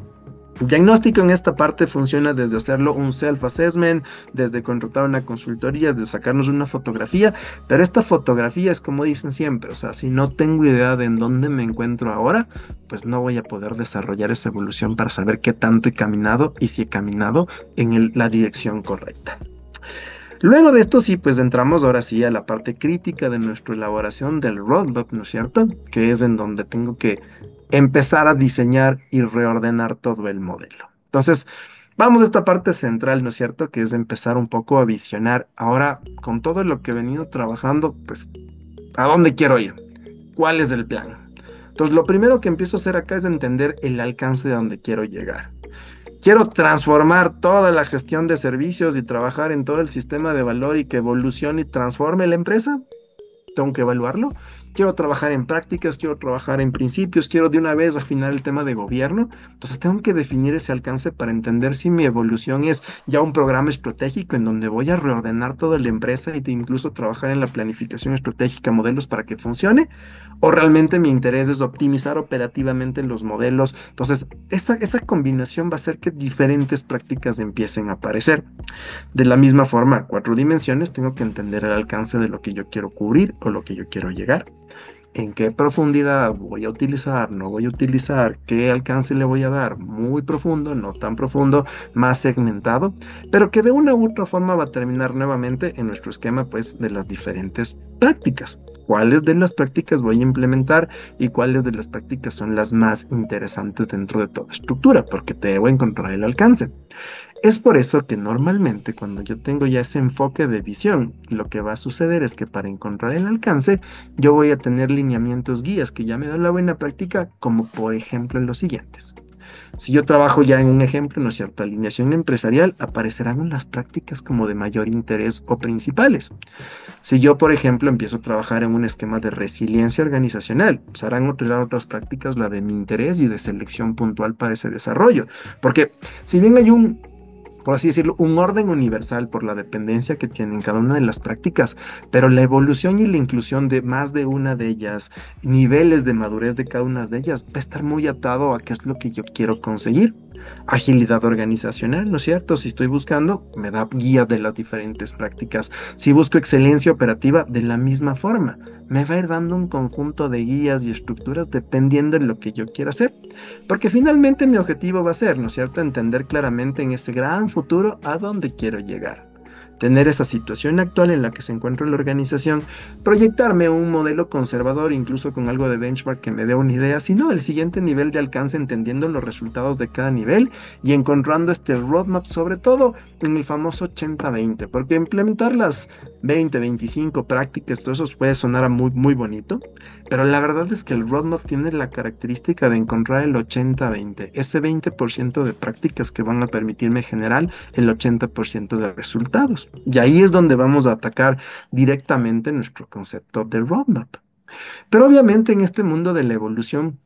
diagnóstico en esta parte funciona desde hacerlo un self-assessment, desde contratar una consultoría, desde sacarnos una fotografía, pero esta fotografía es como dicen siempre, o sea, si no tengo idea de en dónde me encuentro ahora, pues no voy a poder desarrollar esa evolución para saber qué tanto he caminado y si he caminado en la dirección correcta. Luego de esto sí, pues entramos ahora sí a la parte crítica de nuestra elaboración del roadmap, ¿no es cierto? Que es en donde tengo que empezar a diseñar y reordenar todo el modelo. Entonces, vamos a esta parte central, ¿no es cierto? Que es empezar un poco a visionar ahora con todo lo que he venido trabajando, pues, ¿a dónde quiero ir? ¿Cuál es el plan? Entonces, lo primero que empiezo a hacer acá es entender el alcance de donde quiero llegar. Quiero transformar toda la gestión de servicios y trabajar en todo el sistema de valor y que evolucione y transforme la empresa. Tengo que evaluarlo quiero trabajar en prácticas, quiero trabajar en principios, quiero de una vez afinar el tema de gobierno. Entonces tengo que definir ese alcance para entender si mi evolución es ya un programa estratégico en donde voy a reordenar toda la empresa y incluso trabajar en la planificación estratégica, modelos para que funcione, o realmente mi interés es optimizar operativamente los modelos. Entonces, esa combinación va a hacer que diferentes prácticas empiecen a aparecer. De la misma forma, 4 dimensiones, tengo que entender el alcance de lo que yo quiero cubrir o lo que yo quiero llegar. En qué profundidad voy a utilizar, no voy a utilizar, qué alcance le voy a dar, muy profundo, no tan profundo, más segmentado, pero que de una u otra forma va a terminar nuevamente en nuestro esquema, pues, de las diferentes prácticas. ¿Cuáles de las prácticas voy a implementar y cuáles de las prácticas son las más interesantes dentro de toda estructura? Porque debo encontrar el alcance. Es por eso que normalmente cuando yo tengo ya ese enfoque de visión, lo que va a suceder es que para encontrar el alcance, yo voy a tener lineamientos guías que ya me dan la buena práctica, como por ejemplo los siguientes. Si yo trabajo ya en un ejemplo, ¿no es cierto? Alineación empresarial, aparecerán unas prácticas como de mayor interés o principales. Si yo, por ejemplo, empiezo a trabajar en un esquema de resiliencia organizacional, pues harán otras prácticas, la de mi interés y de selección puntual para ese desarrollo. Porque si bien hay por así decirlo, un orden universal por la dependencia que tienen cada una de las prácticas, pero la evolución y la inclusión de más de una de ellas, niveles de madurez de cada una de ellas, va a estar muy atado a qué es lo que yo quiero conseguir. Agilidad organizacional, ¿no es cierto? Si estoy buscando, me da guía de las diferentes prácticas. Si busco excelencia operativa, de la misma forma, me va a ir dando un conjunto de guías y estructuras dependiendo de lo que yo quiera hacer. Porque finalmente mi objetivo va a ser, ¿no es cierto?, entender claramente en ese gran futuro a dónde quiero llegar. Tener esa situación actual en la que se encuentra la organización, proyectarme un modelo conservador, incluso con algo de benchmark que me dé una idea, sino el siguiente nivel de alcance, entendiendo los resultados de cada nivel y encontrando este roadmap, sobre todo en el famoso 80-20, porque implementar las 20-25 prácticas, todo eso puede sonar a muy bonito, pero la verdad es que el roadmap tiene la característica de encontrar el 80-20, ese 20% de prácticas que van a permitirme generar el 80% de resultados. Y ahí es donde vamos a atacar directamente nuestro concepto de roadmap. Pero obviamente en este mundo de la evolución,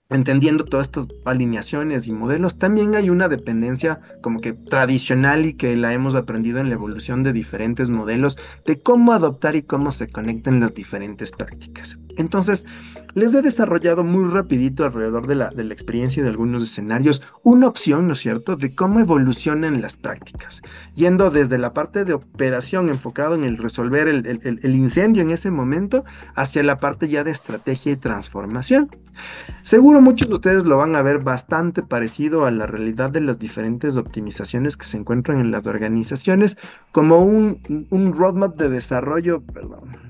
entendiendo todas estas alineaciones y modelos, también hay una dependencia como que tradicional y que la hemos aprendido en la evolución de diferentes modelos de cómo adoptar y cómo se conectan las diferentes prácticas. Entonces, les he desarrollado muy rapidito alrededor de la experiencia de algunos escenarios una opción, ¿no es cierto?, de cómo evolucionan las prácticas, yendo desde la parte de operación enfocado en el resolver el incendio en ese momento, hacia la parte ya de estrategia y transformación. Seguro muchos de ustedes lo van a ver bastante parecido a la realidad de las diferentes optimizaciones que se encuentran en las organizaciones, como un roadmap de desarrollo, perdón,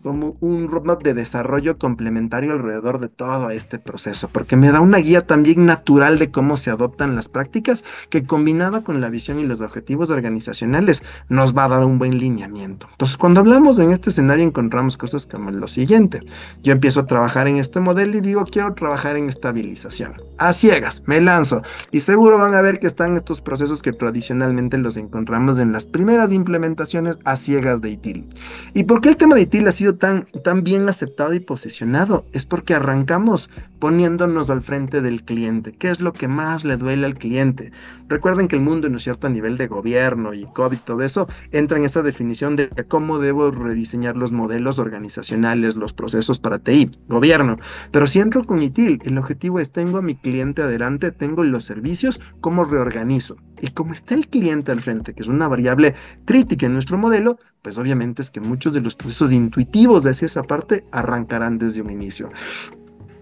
como un roadmap de desarrollo complementario alrededor de todo este proceso, porque me da una guía también natural de cómo se adoptan las prácticas, que combinada con la visión y los objetivos organizacionales nos va a dar un buen lineamiento. Entonces, cuando hablamos en este escenario, encontramos cosas como lo siguiente. Yo empiezo a trabajar en este modelo y digo, quiero trabajar en estabilización. A ciegas, me lanzo. Y seguro van a ver que están estos procesos que tradicionalmente los encontramos en las primeras implementaciones a ciegas de ITIL. ¿Y por qué el tema de ITIL ha sido tan bien aceptado y posicionado? Es porque arrancamos poniéndonos al frente del cliente. ¿Qué es lo que más le duele al cliente? Recuerden que el mundo, ¿no es cierto?, a nivel de gobierno y COVID, todo eso, entra en esa definición de cómo debo rediseñar los modelos organizacionales, los procesos para TI, gobierno. Pero si entro con ITIL, el objetivo es, tengo a mi cliente adelante, tengo los servicios, ¿cómo reorganizo? Y como está el cliente al frente, que es una variable crítica en nuestro modelo, pues obviamente es que muchos de los procesos intuitivos hacia esa parte arrancarán desde un inicio.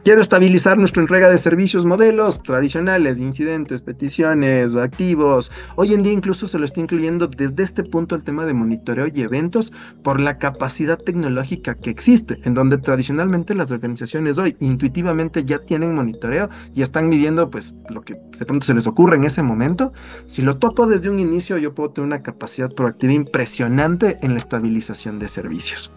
Quiero estabilizar nuestra entrega de servicios, modelos tradicionales, incidentes, peticiones, activos. Hoy en día incluso se lo está incluyendo desde este punto el tema de monitoreo y eventos por la capacidad tecnológica que existe, en donde tradicionalmente las organizaciones hoy intuitivamente ya tienen monitoreo y están midiendo pues lo que de pronto se les ocurre en ese momento. Si lo topo desde un inicio, yo puedo tener una capacidad proactiva impresionante en la estabilización de servicios.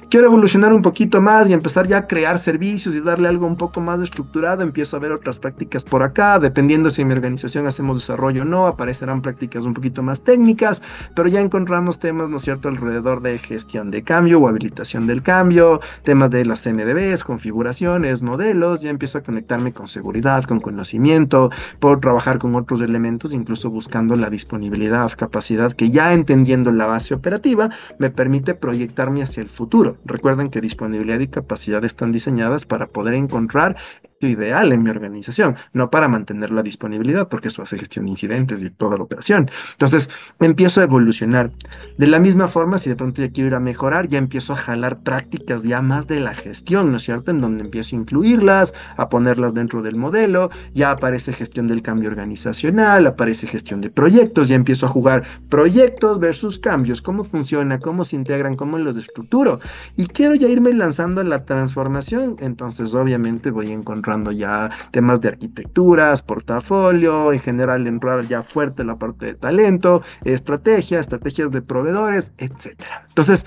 Quiero evolucionar un poquito más y empezar ya a crear servicios y darle algo algo un poco más estructurado, empiezo a ver otras prácticas por acá, dependiendo si en mi organización hacemos desarrollo o no, aparecerán prácticas un poquito más técnicas, pero ya encontramos temas, ¿no es cierto?, alrededor de gestión de cambio o habilitación del cambio, temas de las MDBs, configuraciones, modelos, ya empiezo a conectarme con seguridad, con conocimiento, puedo trabajar con otros elementos, incluso buscando la disponibilidad, capacidad que ya entendiendo la base operativa me permite proyectarme hacia el futuro. Recuerden que disponibilidad y capacidad están diseñadas para poder encontrar lo ideal en mi organización, no para mantener la disponibilidad, porque eso hace gestión de incidentes y toda la operación. Entonces, empiezo a evolucionar. De la misma forma, si de pronto ya quiero ir a mejorar, ya empiezo a jalar prácticas ya más de la gestión, ¿no es cierto? En donde empiezo a incluirlas, a ponerlas dentro del modelo, ya aparece gestión del cambio organizacional, aparece gestión de proyectos, ya empiezo a jugar proyectos versus cambios, cómo funciona, cómo se integran, cómo los estructuro. Y quiero ya irme lanzando a la transformación, entonces obviamente voy encontrando ya temas de arquitecturas, portafolio, en general entrar ya fuerte en la parte de talento, estrategias de proveedores, etcétera. Entonces,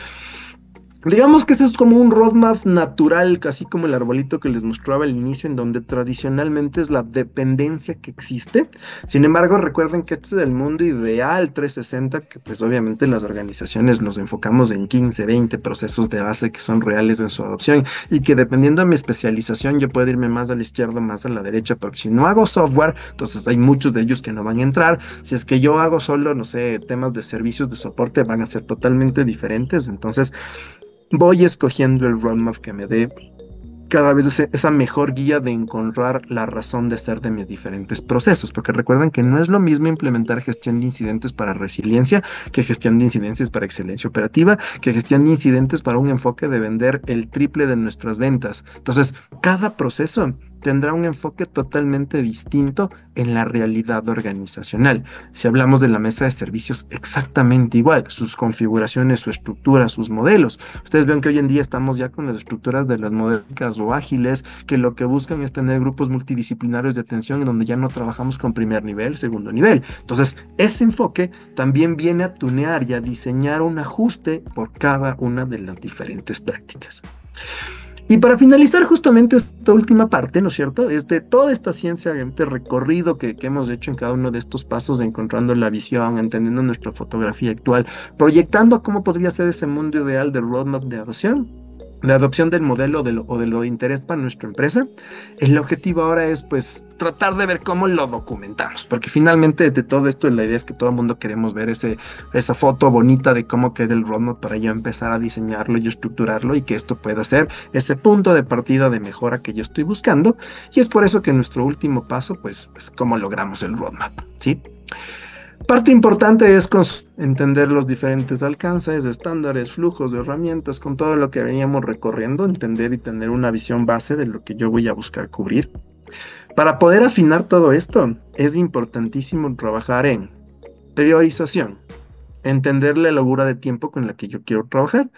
digamos que este es como un roadmap natural, casi como el arbolito que les mostraba al inicio, en donde tradicionalmente es la dependencia que existe. Sin embargo, recuerden que este es el mundo ideal 360, que pues obviamente las organizaciones nos enfocamos en 15, 20 procesos de base que son reales en su adopción y que dependiendo de mi especialización yo puedo irme más a la izquierda, más a la derecha, porque si no hago software, entonces hay muchos de ellos que no van a entrar. Si es que yo hago solo, no sé, temas de servicios de soporte, van a ser totalmente diferentes. Entonces, voy escogiendo el roadmap que me dé cada vez esa mejor guía de encontrar la razón de ser de mis diferentes procesos, porque recuerden que no es lo mismo implementar gestión de incidentes para resiliencia que gestión de incidencias para excelencia operativa, que gestión de incidentes para un enfoque de vender el triple de nuestras ventas. Entonces, cada proceso tendrá un enfoque totalmente distinto en la realidad organizacional. Si hablamos de la mesa de servicios, exactamente igual, sus configuraciones, su estructura, sus modelos. Ustedes ven que hoy en día estamos ya con las estructuras de las modélicas o ágiles, que lo que buscan es tener grupos multidisciplinarios de atención en donde ya no trabajamos con primer nivel, segundo nivel. Entonces, ese enfoque también viene a tunear y a diseñar un ajuste por cada una de las diferentes prácticas. Y para finalizar justamente esta última parte, ¿no es cierto? Es de toda esta ciencia, este recorrido que hemos hecho en cada uno de estos pasos, encontrando la visión, entendiendo nuestra fotografía actual, proyectando cómo podría ser ese mundo ideal del roadmap de adopción. La adopción del modelo o de lo de interés para nuestra empresa. El objetivo ahora es pues tratar de ver cómo lo documentamos, porque finalmente de todo esto la idea es que todo el mundo queremos ver esa foto bonita de cómo queda el roadmap para ya empezar a diseñarlo y estructurarlo y que esto pueda ser ese punto de partida de mejora que yo estoy buscando, y es por eso que nuestro último paso pues cómo logramos el roadmap, ¿sí? Parte importante es entender los diferentes alcances, estándares, flujos de herramientas, con todo lo que veníamos recorriendo, entender y tener una visión base de lo que yo voy a buscar cubrir. Para poder afinar todo esto, es importantísimo trabajar en priorización, entender la locura de tiempo con la que yo quiero trabajar.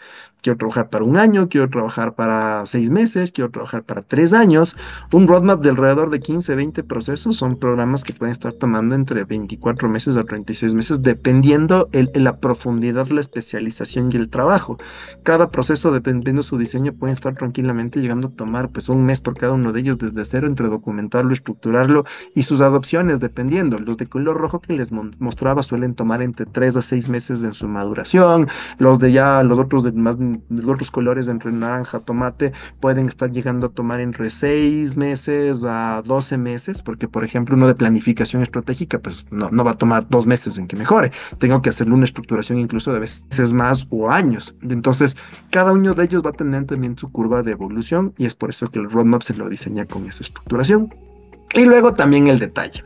Quiero trabajar para un año, quiero trabajar para 6 meses, quiero trabajar para 3 años. Un roadmap de alrededor de 15, 20 procesos son programas que pueden estar tomando entre 24 meses a 36 meses, dependiendo la profundidad, la especialización y el trabajo. Cada proceso, dependiendo de su diseño, puede estar tranquilamente llegando a tomar pues un mes por cada uno de ellos desde cero, entre documentarlo, estructurarlo y sus adopciones, dependiendo. Los de color rojo que les mostraba suelen tomar entre 3 a 6 meses en su maduración. Los otros de los otros colores entre naranja, tomate, pueden estar llegando a tomar entre 6 meses a 12 meses, porque por ejemplo uno de planificación estratégica, pues no va a tomar 2 meses en que mejore. Tengo que hacerle una estructuración incluso de veces más o años. Entonces, cada uno de ellos va a tener también su curva de evolución y es por eso que el roadmap se lo diseña con esa estructuración. Y luego también el detalle.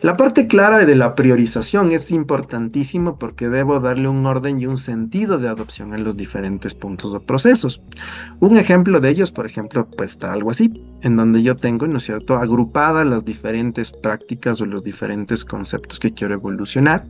La parte clara de la priorización es importantísimo porque debo darle un orden y un sentido de adopción en los diferentes puntos o procesos. Un ejemplo de ellos, por ejemplo, puede estar algo así, en donde yo tengo, ¿no es cierto?, agrupadas las diferentes prácticas o los diferentes conceptos que quiero evolucionar,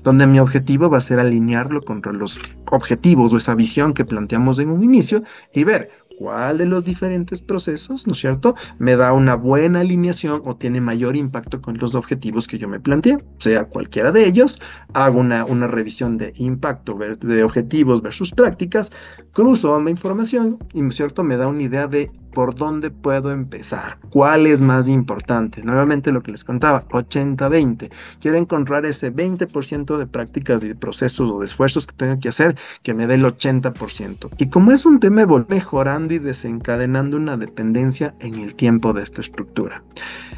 donde mi objetivo va a ser alinearlo contra los objetivos o esa visión que planteamos en un inicio y ver cuál de los diferentes procesos, ¿no es cierto?, me da una buena alineación o tiene mayor impacto con los objetivos objetivos que yo me planteé, sea cualquiera de ellos, hago una revisión de impacto de objetivos versus prácticas, cruzo ambas información y, ¿cierto?, me da una idea de por dónde puedo empezar, cuál es más importante. Nuevamente lo que les contaba, 80-20. Quiero encontrar ese 20% de prácticas y de procesos o de esfuerzos que tengo que hacer que me dé el 80%. Y como es un tema, voy mejorando y desencadenando una dependencia en el tiempo de esta estructura.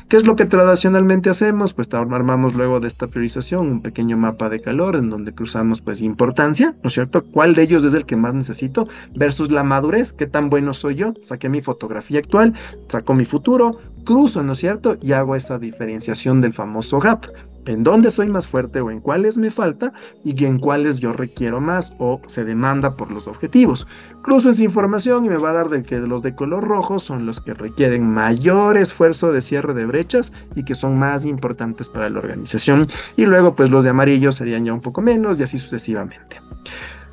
¿Qué es lo que tradicionalmente hacemos? Pues armamos luego de esta priorización un pequeño mapa de calor en donde cruzamos pues importancia, ¿no es cierto? ¿Cuál de ellos es el que más necesito? Versus la madurez, ¿qué tan bueno soy yo? Saqué mi fotografía actual, saco mi futuro, cruzo, ¿no es cierto? Y hago esa diferenciación del famoso gap. En dónde soy más fuerte o en cuáles me falta y en cuáles yo requiero más o se demanda por los objetivos. Cruzo esa información y me va a dar de que los de color rojo son los que requieren mayor esfuerzo de cierre de brechas y que son más importantes para la organización. Y luego pues los de amarillo serían ya un poco menos y así sucesivamente.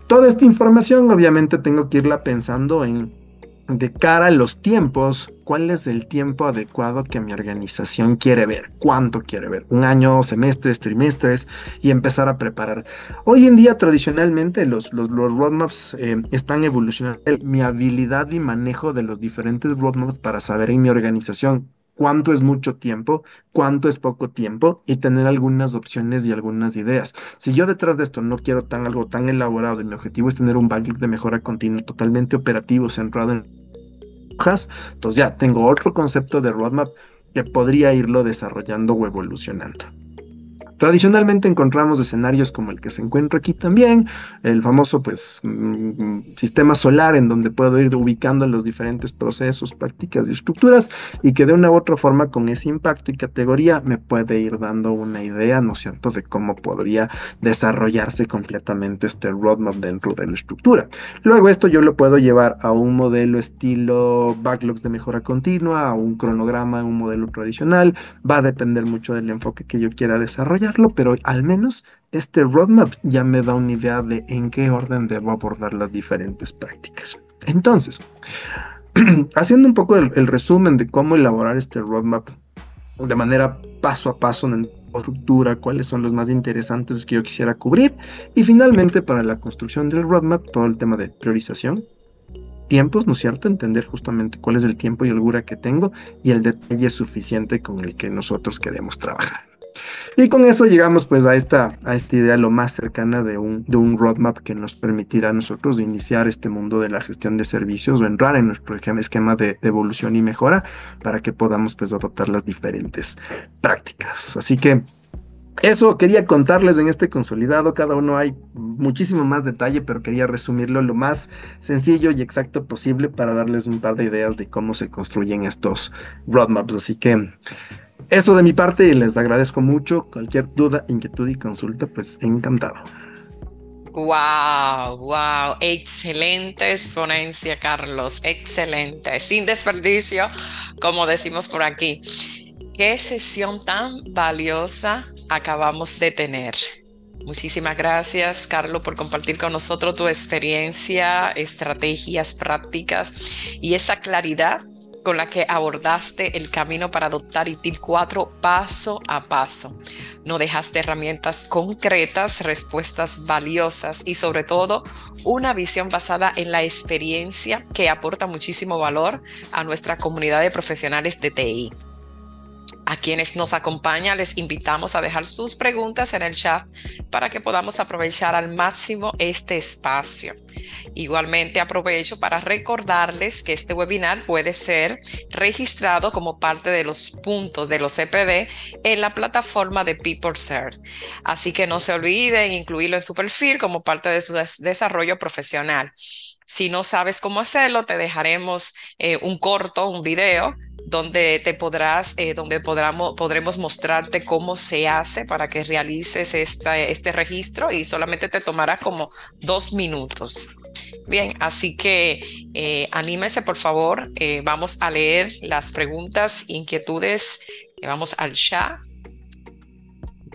Toda esta información obviamente tengo que irla pensando en de cara a los tiempos, ¿cuál es el tiempo adecuado que mi organización quiere ver? ¿Cuánto quiere ver? ¿Un año, semestres, trimestres? Y empezar a preparar. Hoy en día, tradicionalmente, los roadmaps están evolucionando. Mi habilidad y manejo de los diferentes roadmaps para saber en mi organización cuánto es mucho tiempo, cuánto es poco tiempo y tener algunas opciones y algunas ideas. Si yo detrás de esto no quiero algo tan elaborado y mi objetivo es tener un backlog de mejora continua totalmente operativo, centrado en hojas, entonces ya tengo otro concepto de roadmap que podría irlo desarrollando o evolucionando. Tradicionalmente encontramos escenarios como el que se encuentra aquí también, el famoso pues sistema solar en donde puedo ir ubicando los diferentes procesos, prácticas y estructuras y que de una u otra forma con ese impacto y categoría me puede ir dando una idea, ¿no es cierto?, de cómo podría desarrollarse completamente este roadmap dentro de la estructura. Luego esto yo lo puedo llevar a un modelo estilo backlogs de mejora continua, a un cronograma, un modelo tradicional, va a depender mucho del enfoque que yo quiera desarrollar, pero al menos este roadmap ya me da una idea de en qué orden debo abordar las diferentes prácticas. Entonces, haciendo un poco el resumen de cómo elaborar este roadmap de manera paso a paso en la estructura, cuáles son los más interesantes que yo quisiera cubrir, y finalmente para la construcción del roadmap, todo el tema de priorización, tiempos, ¿no es cierto? Entender justamente cuál es el tiempo y holgura que tengo y el detalle suficiente con el que nosotros queremos trabajar. Y con eso llegamos pues a esta idea lo más cercana de un roadmap que nos permitirá a nosotros iniciar este mundo de la gestión de servicios o entrar en nuestro esquema de evolución y mejora para que podamos pues adoptar las diferentes prácticas. Así que eso quería contarles en este consolidado. Cada uno hay muchísimo más detalle, pero quería resumirlo lo más sencillo y exacto posible para darles un par de ideas de cómo se construyen estos roadmaps. Así que eso de mi parte, les agradezco mucho. Cualquier duda, inquietud y consulta, pues encantado. Wow, wow, excelente exponencia, Carlos, excelente, sin desperdicio, como decimos por aquí. Qué sesión tan valiosa acabamos de tener. Muchísimas gracias, Carlos, por compartir con nosotros tu experiencia, estrategias, prácticas y esa claridad con la que abordaste el camino para adoptar ITIL 4 paso a paso. No dejaste herramientas concretas, respuestas valiosas y sobre todo una visión basada en la experiencia que aporta muchísimo valor a nuestra comunidad de profesionales de TI. A quienes nos acompañan les invitamos a dejar sus preguntas en el chat para que podamos aprovechar al máximo este espacio. Igualmente aprovecho para recordarles que este webinar puede ser registrado como parte de los puntos de los CPD en la plataforma de PeopleCert. Así que no se olviden incluirlo en su perfil como parte de su desarrollo profesional. Si no sabes cómo hacerlo, te dejaremos un video donde podremos mostrarte cómo se hace para que realices este registro y solamente te tomará como 2 minutos. Bien, así que anímese por favor, vamos a leer las preguntas, inquietudes, vamos al chat.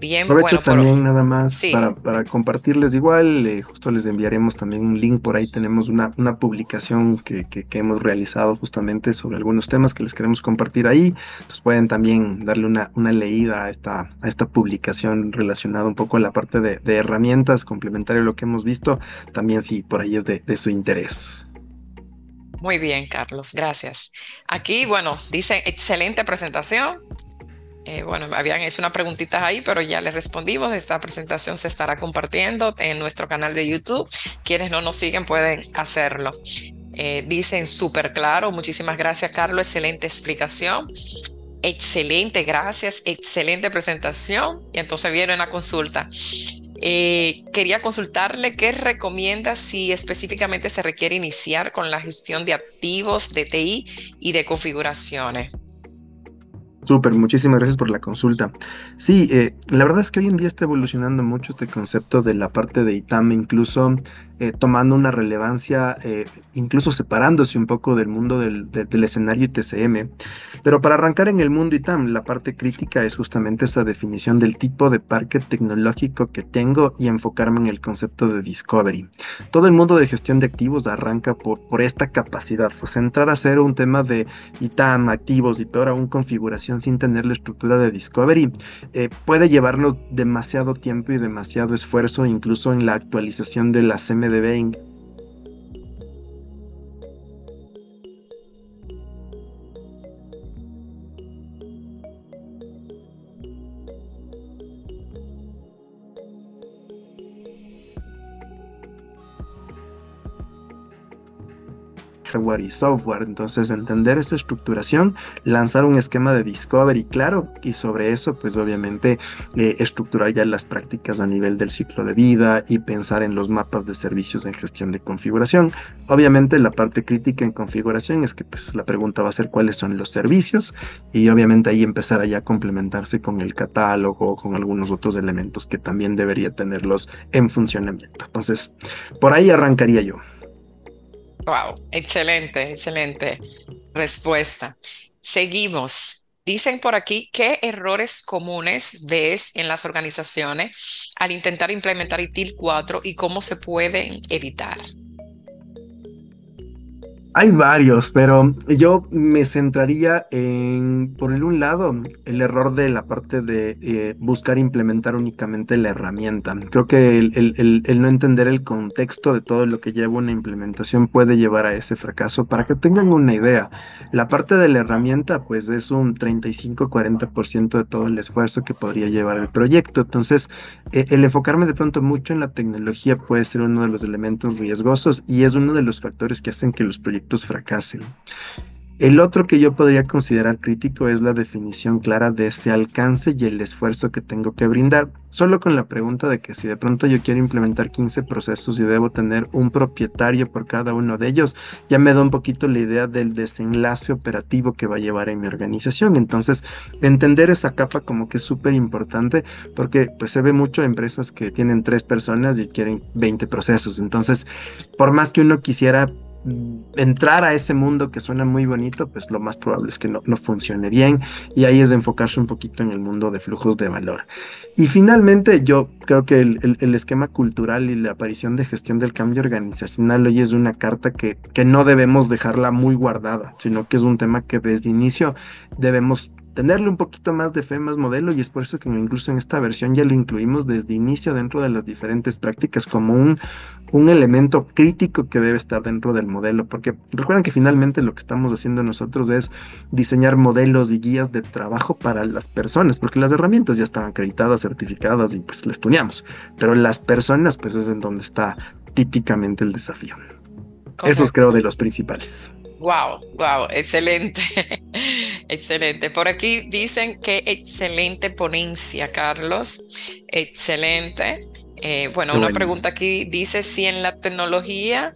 Bien, Aprovecho bueno, pero también nada más sí. para compartirles igual, justo les enviaremos también un link por ahí, tenemos una publicación que hemos realizado justamente sobre algunos temas que les queremos compartir ahí, entonces pueden también darle una leída a esta publicación relacionada un poco a la parte de herramientas, complementario a lo que hemos visto, también si por ahí es de su interés. Muy bien, Carlos, gracias. Aquí, bueno, dice excelente presentación. Bueno, habían hecho unas preguntitas ahí, pero ya les respondimos. Esta presentación se estará compartiendo en nuestro canal de YouTube. Quienes no nos siguen pueden hacerlo. Dicen súper claro. Muchísimas gracias, Carlos. Excelente explicación. Excelente, gracias. Excelente presentación. Y entonces viene una consulta. Quería consultarle qué recomienda si específicamente se requiere iniciar con la gestión de activos, de TI y de configuraciones. Súper, muchísimas gracias por la consulta. Sí, la verdad es que hoy en día está evolucionando mucho este concepto de la parte de ITAM, incluso tomando una relevancia, incluso separándose un poco del mundo del escenario ITCM. Pero para arrancar en el mundo ITAM, la parte crítica es justamente esa definición del tipo de parque tecnológico que tengo y enfocarme en el concepto de discovery. Todo el mundo de gestión de activos arranca por esta capacidad, pues entrar a hacer un tema de ITAM, activos y peor aún configuración sin tener la estructura de discovery, puede llevarnos demasiado tiempo y demasiado esfuerzo, incluso en la actualización de la CMDB. Hardware y software. Entonces, entender esta estructuración, lanzar un esquema de discovery claro y sobre eso, pues obviamente, estructurar ya las prácticas a nivel del ciclo de vida y pensar en los mapas de servicios en gestión de configuración. Obviamente, la parte crítica en configuración es que pues la pregunta va a ser cuáles son los servicios y obviamente ahí empezar a ya complementarse con el catálogo o con algunos otros elementos que también debería tenerlos en funcionamiento. Entonces, por ahí arrancaría yo. Wow, excelente, excelente respuesta. Seguimos. Dicen por aquí, ¿qué errores comunes ves en las organizaciones al intentar implementar ITIL 4 y cómo se pueden evitar? Hay varios, pero yo me centraría en, por el un lado, el error de la parte de buscar implementar únicamente la herramienta. Creo que el no entender el contexto de todo lo que lleva una implementación puede llevar a ese fracaso. Para que tengan una idea, la parte de la herramienta, pues es un 35-40% de todo el esfuerzo que podría llevar el proyecto. Entonces, el enfocarme de pronto mucho en la tecnología puede ser uno de los elementos riesgosos y es uno de los factores que hacen que los proyectos fracasen. El otro que yo podría considerar crítico es la definición clara de ese alcance y el esfuerzo que tengo que brindar, solo con la pregunta de que si de pronto yo quiero implementar 15 procesos y debo tener un propietario por cada uno de ellos, ya me da un poquito la idea del desenlace operativo que va a llevar en mi organización. Entonces, entender esa capa como que es súper importante porque pues se ve mucho empresas que tienen 3 personas y quieren 20 procesos. Entonces, por más que uno quisiera entrar a ese mundo que suena muy bonito, pues lo más probable es que no funcione bien y ahí es de enfocarse un poquito en el mundo de flujos de valor. Y finalmente yo creo que el esquema cultural y la aparición de gestión del cambio organizacional hoy es una carta que no debemos dejarla muy guardada, sino que es un tema que desde inicio debemos tenerle un poquito más de fe, más modelo, y es por eso que incluso en esta versión ya lo incluimos desde inicio dentro de las diferentes prácticas como un elemento crítico que debe estar dentro del modelo, porque recuerden que finalmente lo que estamos haciendo nosotros es diseñar modelos y guías de trabajo para las personas, porque las herramientas ya están acreditadas, certificadas y pues les tuneamos, pero las personas pues es en donde está típicamente el desafío. Esos creo Correcto. de los principales. Wow, wow, excelente, excelente. Por aquí dicen que excelente ponencia, Carlos. Excelente. Bueno, Qué una bueno. pregunta aquí dice si en la tecnología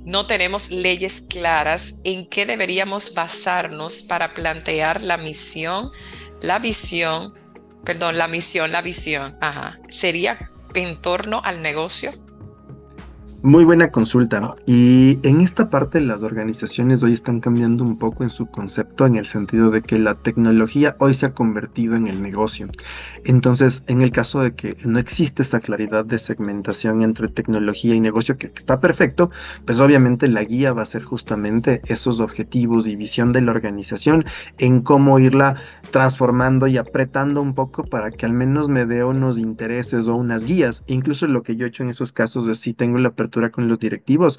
no tenemos leyes claras, ¿en qué deberíamos basarnos para plantear la misión, la visión, perdón, la misión, la visión? Ajá. ¿Sería en torno al negocio? Muy buena consulta. Y en esta parte las organizaciones hoy están cambiando un poco en su concepto en el sentido de que la tecnología hoy se ha convertido en el negocio. Entonces, en el caso de que no existe esa claridad de segmentación entre tecnología y negocio, que está perfecto, pues obviamente la guía va a ser justamente esos objetivos y visión de la organización en cómo irla transformando y apretando un poco para que al menos me dé unos intereses o unas guías. Incluso lo que yo he hecho en esos casos es si tengo la apertura con los directivos,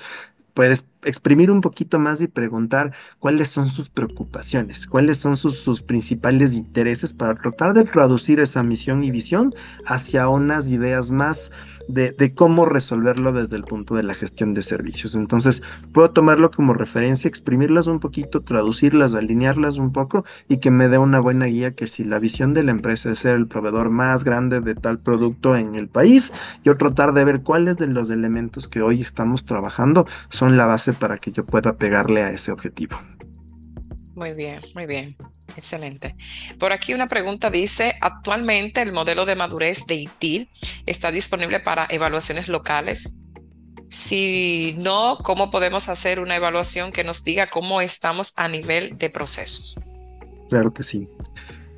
puedes exprimir un poquito más y preguntar cuáles son sus preocupaciones, cuáles son sus principales intereses para tratar de traducir esa misión y visión hacia unas ideas más de cómo resolverlo desde el punto de la gestión de servicios. Entonces, puedo tomarlo como referencia, exprimirlas un poquito, traducirlas, alinearlas un poco y que me dé una buena guía que si la visión de la empresa es ser el proveedor más grande de tal producto en el país, yo tratar de ver cuáles de los elementos que hoy estamos trabajando son la base para que yo pueda pegarle a ese objetivo. Muy bien, muy bien. Excelente. Por aquí una pregunta dice, ¿actualmente el modelo de madurez de ITIL está disponible para evaluaciones locales? Si no, ¿cómo podemos hacer una evaluación que nos diga cómo estamos a nivel de procesos? Claro que sí.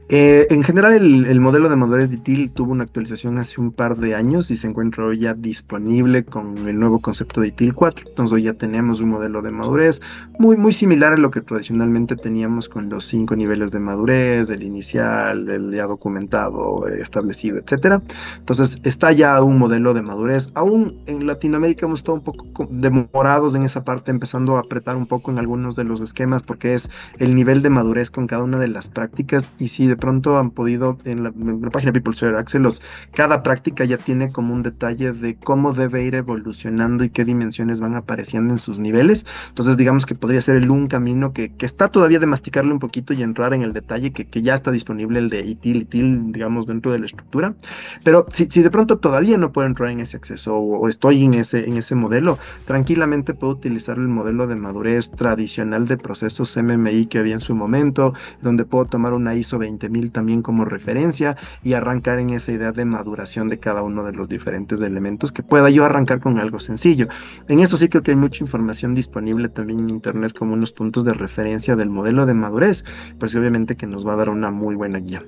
En general, el modelo de madurez de ITIL tuvo una actualización hace un par de años y se encuentra hoy ya disponible con el nuevo concepto de ITIL 4. Entonces, hoy ya tenemos un modelo de madurez muy similar a lo que tradicionalmente teníamos con los 5 niveles de madurez, el inicial, el ya documentado, establecido, etcétera. Entonces, está ya un modelo de madurez. Aún en Latinoamérica hemos estado un poco demorados en esa parte, empezando a apretar un poco en algunos de los esquemas porque es el nivel de madurez con cada una de las prácticas y si de pronto han podido en la página People Share Access, cada práctica ya tiene como un detalle de cómo debe ir evolucionando y qué dimensiones van apareciendo en sus niveles. Entonces digamos que podría ser un camino que está todavía de masticarle un poquito y entrar en el detalle que ya está disponible el de ITIL, digamos, dentro de la estructura. Pero si de pronto todavía no puedo entrar en ese acceso o estoy en ese modelo, tranquilamente puedo utilizar el modelo de madurez tradicional de procesos MMI que había en su momento, donde puedo tomar una ISO 20000 también como referencia y arrancar en esa idea de maduración de cada uno de los diferentes elementos, que pueda yo arrancar con algo sencillo. En eso sí creo que hay mucha información disponible también en internet como unos puntos de referencia del modelo de madurez, pues obviamente que nos va a dar una muy buena guía.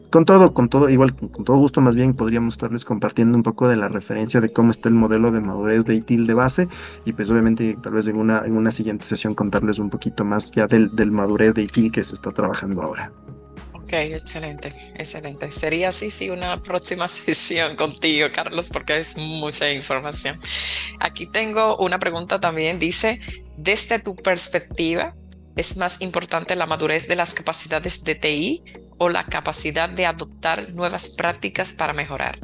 Igual con todo gusto más bien podríamos estarles compartiendo un poco de la referencia de cómo está el modelo de madurez de ITIL de base y pues obviamente tal vez en una siguiente sesión contarles un poquito más ya del madurez de ITIL que se está trabajando ahora. Ok, excelente, excelente. Sería así, sí, una próxima sesión contigo, Carlos, porque es mucha información. Aquí tengo una pregunta también, dice, desde tu perspectiva, ¿es más importante la madurez de las capacidades de TI o la capacidad de adoptar nuevas prácticas para mejorar?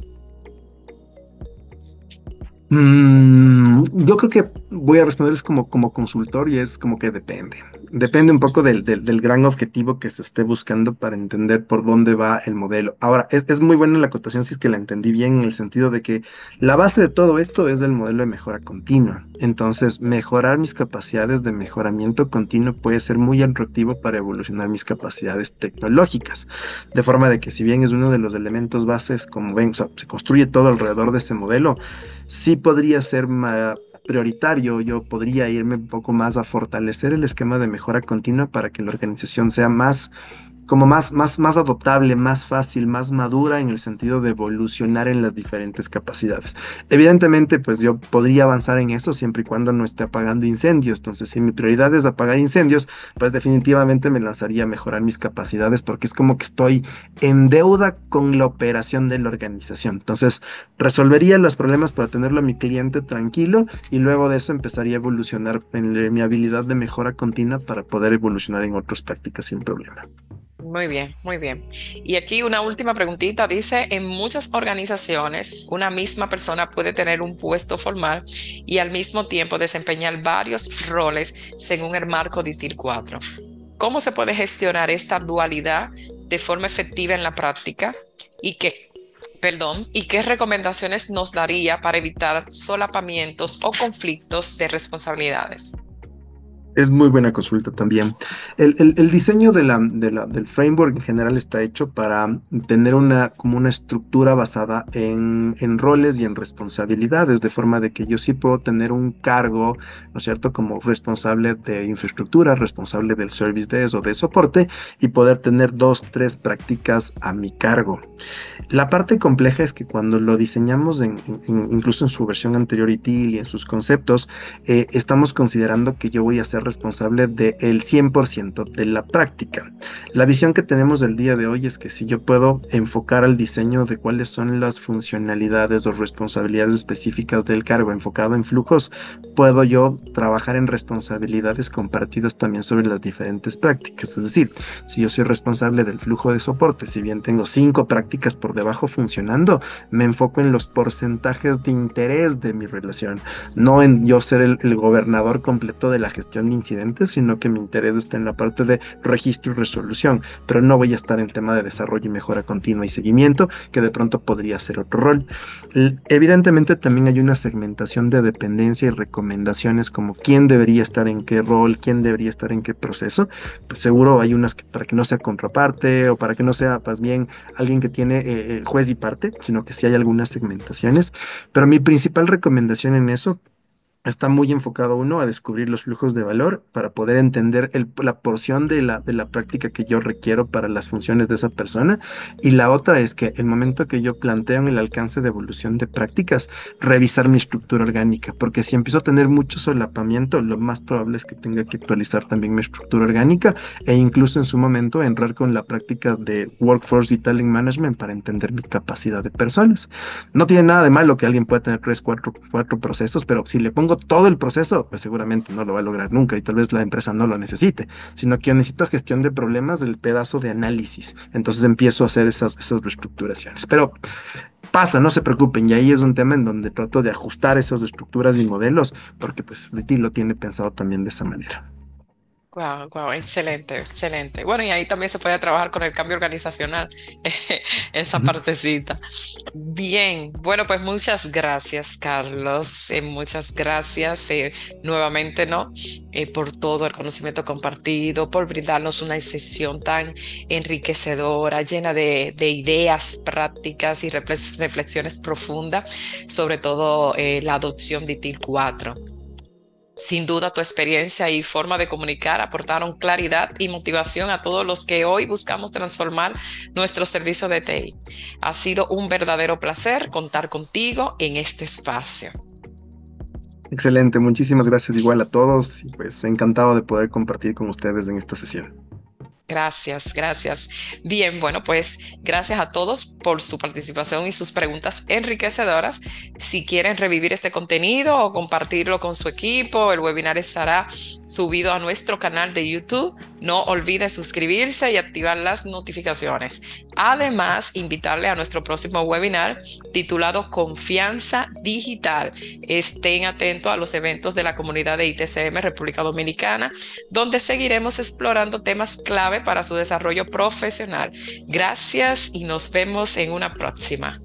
Yo creo que voy a responderles como consultor y es como que depende. Depende un poco del gran objetivo que se esté buscando para entender por dónde va el modelo. Ahora, es muy buena la acotación si es que la entendí bien en el sentido de que la base de todo esto es el modelo de mejora continua. Entonces, mejorar mis capacidades de mejoramiento continuo puede ser muy atractivo para evolucionar mis capacidades tecnológicas. De forma de que si bien es uno de los elementos bases, como ven, o sea, se construye todo alrededor de ese modelo, sí podría ser prioritario, yo podría irme un poco más a fortalecer el esquema de mejora continua para que la organización sea más adoptable, más fácil, más madura en el sentido de evolucionar en las diferentes capacidades. Evidentemente, pues yo podría avanzar en eso siempre y cuando no esté apagando incendios. Entonces, si mi prioridad es apagar incendios, pues definitivamente me lanzaría a mejorar mis capacidades porque es como que estoy en deuda con la operación de la organización. Entonces, resolvería los problemas para tenerlo a mi cliente tranquilo y luego de eso empezaría a evolucionar en mi habilidad de mejora continua para poder evolucionar en otras prácticas sin problema. Muy bien, muy bien. Y aquí una última preguntita. Dice, en muchas organizaciones, una misma persona puede tener un puesto formal y al mismo tiempo desempeñar varios roles según el marco de TIL 4. ¿Cómo se puede gestionar esta dualidad de forma efectiva en la práctica? ¿Y qué recomendaciones nos daría para evitar solapamientos o conflictos de responsabilidades? Es muy buena consulta también. El diseño del framework en general está hecho para tener como una estructura basada en roles y en responsabilidades, de forma de que yo sí puedo tener un cargo, ¿no es cierto?, como responsable de infraestructura, responsable del service desk o de soporte, y poder tener dos, tres prácticas a mi cargo. La parte compleja es que cuando lo diseñamos incluso en su versión anterior ITIL y en sus conceptos, estamos considerando que yo voy a ser responsable del 100% de la práctica. La visión que tenemos del día de hoy es que si yo puedo enfocar al diseño de cuáles son las funcionalidades o responsabilidades específicas del cargo enfocado en flujos, puedo yo trabajar en responsabilidades compartidas también sobre las diferentes prácticas. Es decir, si yo soy responsable del flujo de soporte, si bien tengo 5 prácticas por debajo funcionando, me enfoco en los porcentajes de interés de mi relación, no en yo ser el gobernador completo de la gestión de incidentes, sino que mi interés está en la parte de registro y resolución, pero no voy a estar en el tema de desarrollo y mejora continua y seguimiento, que de pronto podría ser otro rol. Evidentemente también hay una segmentación de dependencia y recomendaciones como quién debería estar en qué rol, quién debería estar en qué proceso. Pues seguro hay unas que para que no sea contraparte o para que no sea más bien alguien que tiene juez y parte, sino que sí hay algunas segmentaciones. Pero mi principal recomendación en eso está muy enfocado uno a descubrir los flujos de valor para poder entender la porción de la práctica que yo requiero para las funciones de esa persona. Y la otra es que el momento que yo planteo en el alcance de evolución de prácticas, revisar mi estructura orgánica, porque si empiezo a tener mucho solapamiento, lo más probable es que tenga que actualizar también mi estructura orgánica e incluso en su momento entrar con la práctica de Workforce y Talent Management para entender mi capacidad de personas. No tiene nada de malo que alguien pueda tener tres, cuatro procesos, pero si le pongo todo el proceso, pues seguramente no lo va a lograr nunca y tal vez la empresa no lo necesite, sino que yo necesito gestión de problemas del pedazo de análisis. Entonces empiezo a hacer esas reestructuraciones. Pero pasa, no se preocupen, y ahí es un tema en donde trato de ajustar esas estructuras y modelos, porque pues Liti lo tiene pensado también de esa manera. Wow, wow, excelente, excelente. Bueno, y ahí también se puede trabajar con el cambio organizacional, esa Ujú. partecita. Bien, bueno, pues muchas gracias, Carlos. Muchas gracias nuevamente, ¿no? Por todo el conocimiento compartido, por brindarnos una sesión tan enriquecedora, llena de ideas prácticas y reflexiones profundas, sobre todo la adopción de TIL 4. Sin duda, tu experiencia y forma de comunicar aportaron claridad y motivación a todos los que hoy buscamos transformar nuestro servicio de TI. Ha sido un verdadero placer contar contigo en este espacio. Excelente, muchísimas gracias igual a todos y pues encantado de poder compartir con ustedes en esta sesión. Gracias, gracias. Bien, bueno, pues gracias a todos por su participación y sus preguntas enriquecedoras. Si quieren revivir este contenido o compartirlo con su equipo, el webinar estará subido a nuestro canal de YouTube. No olviden suscribirse y activar las notificaciones. Además, invitarle a nuestro próximo webinar titulado Confianza Digital. Estén atentos a los eventos de la comunidad de ITCM República Dominicana, donde seguiremos explorando temas clave para su desarrollo profesional. Gracias y nos vemos en una próxima.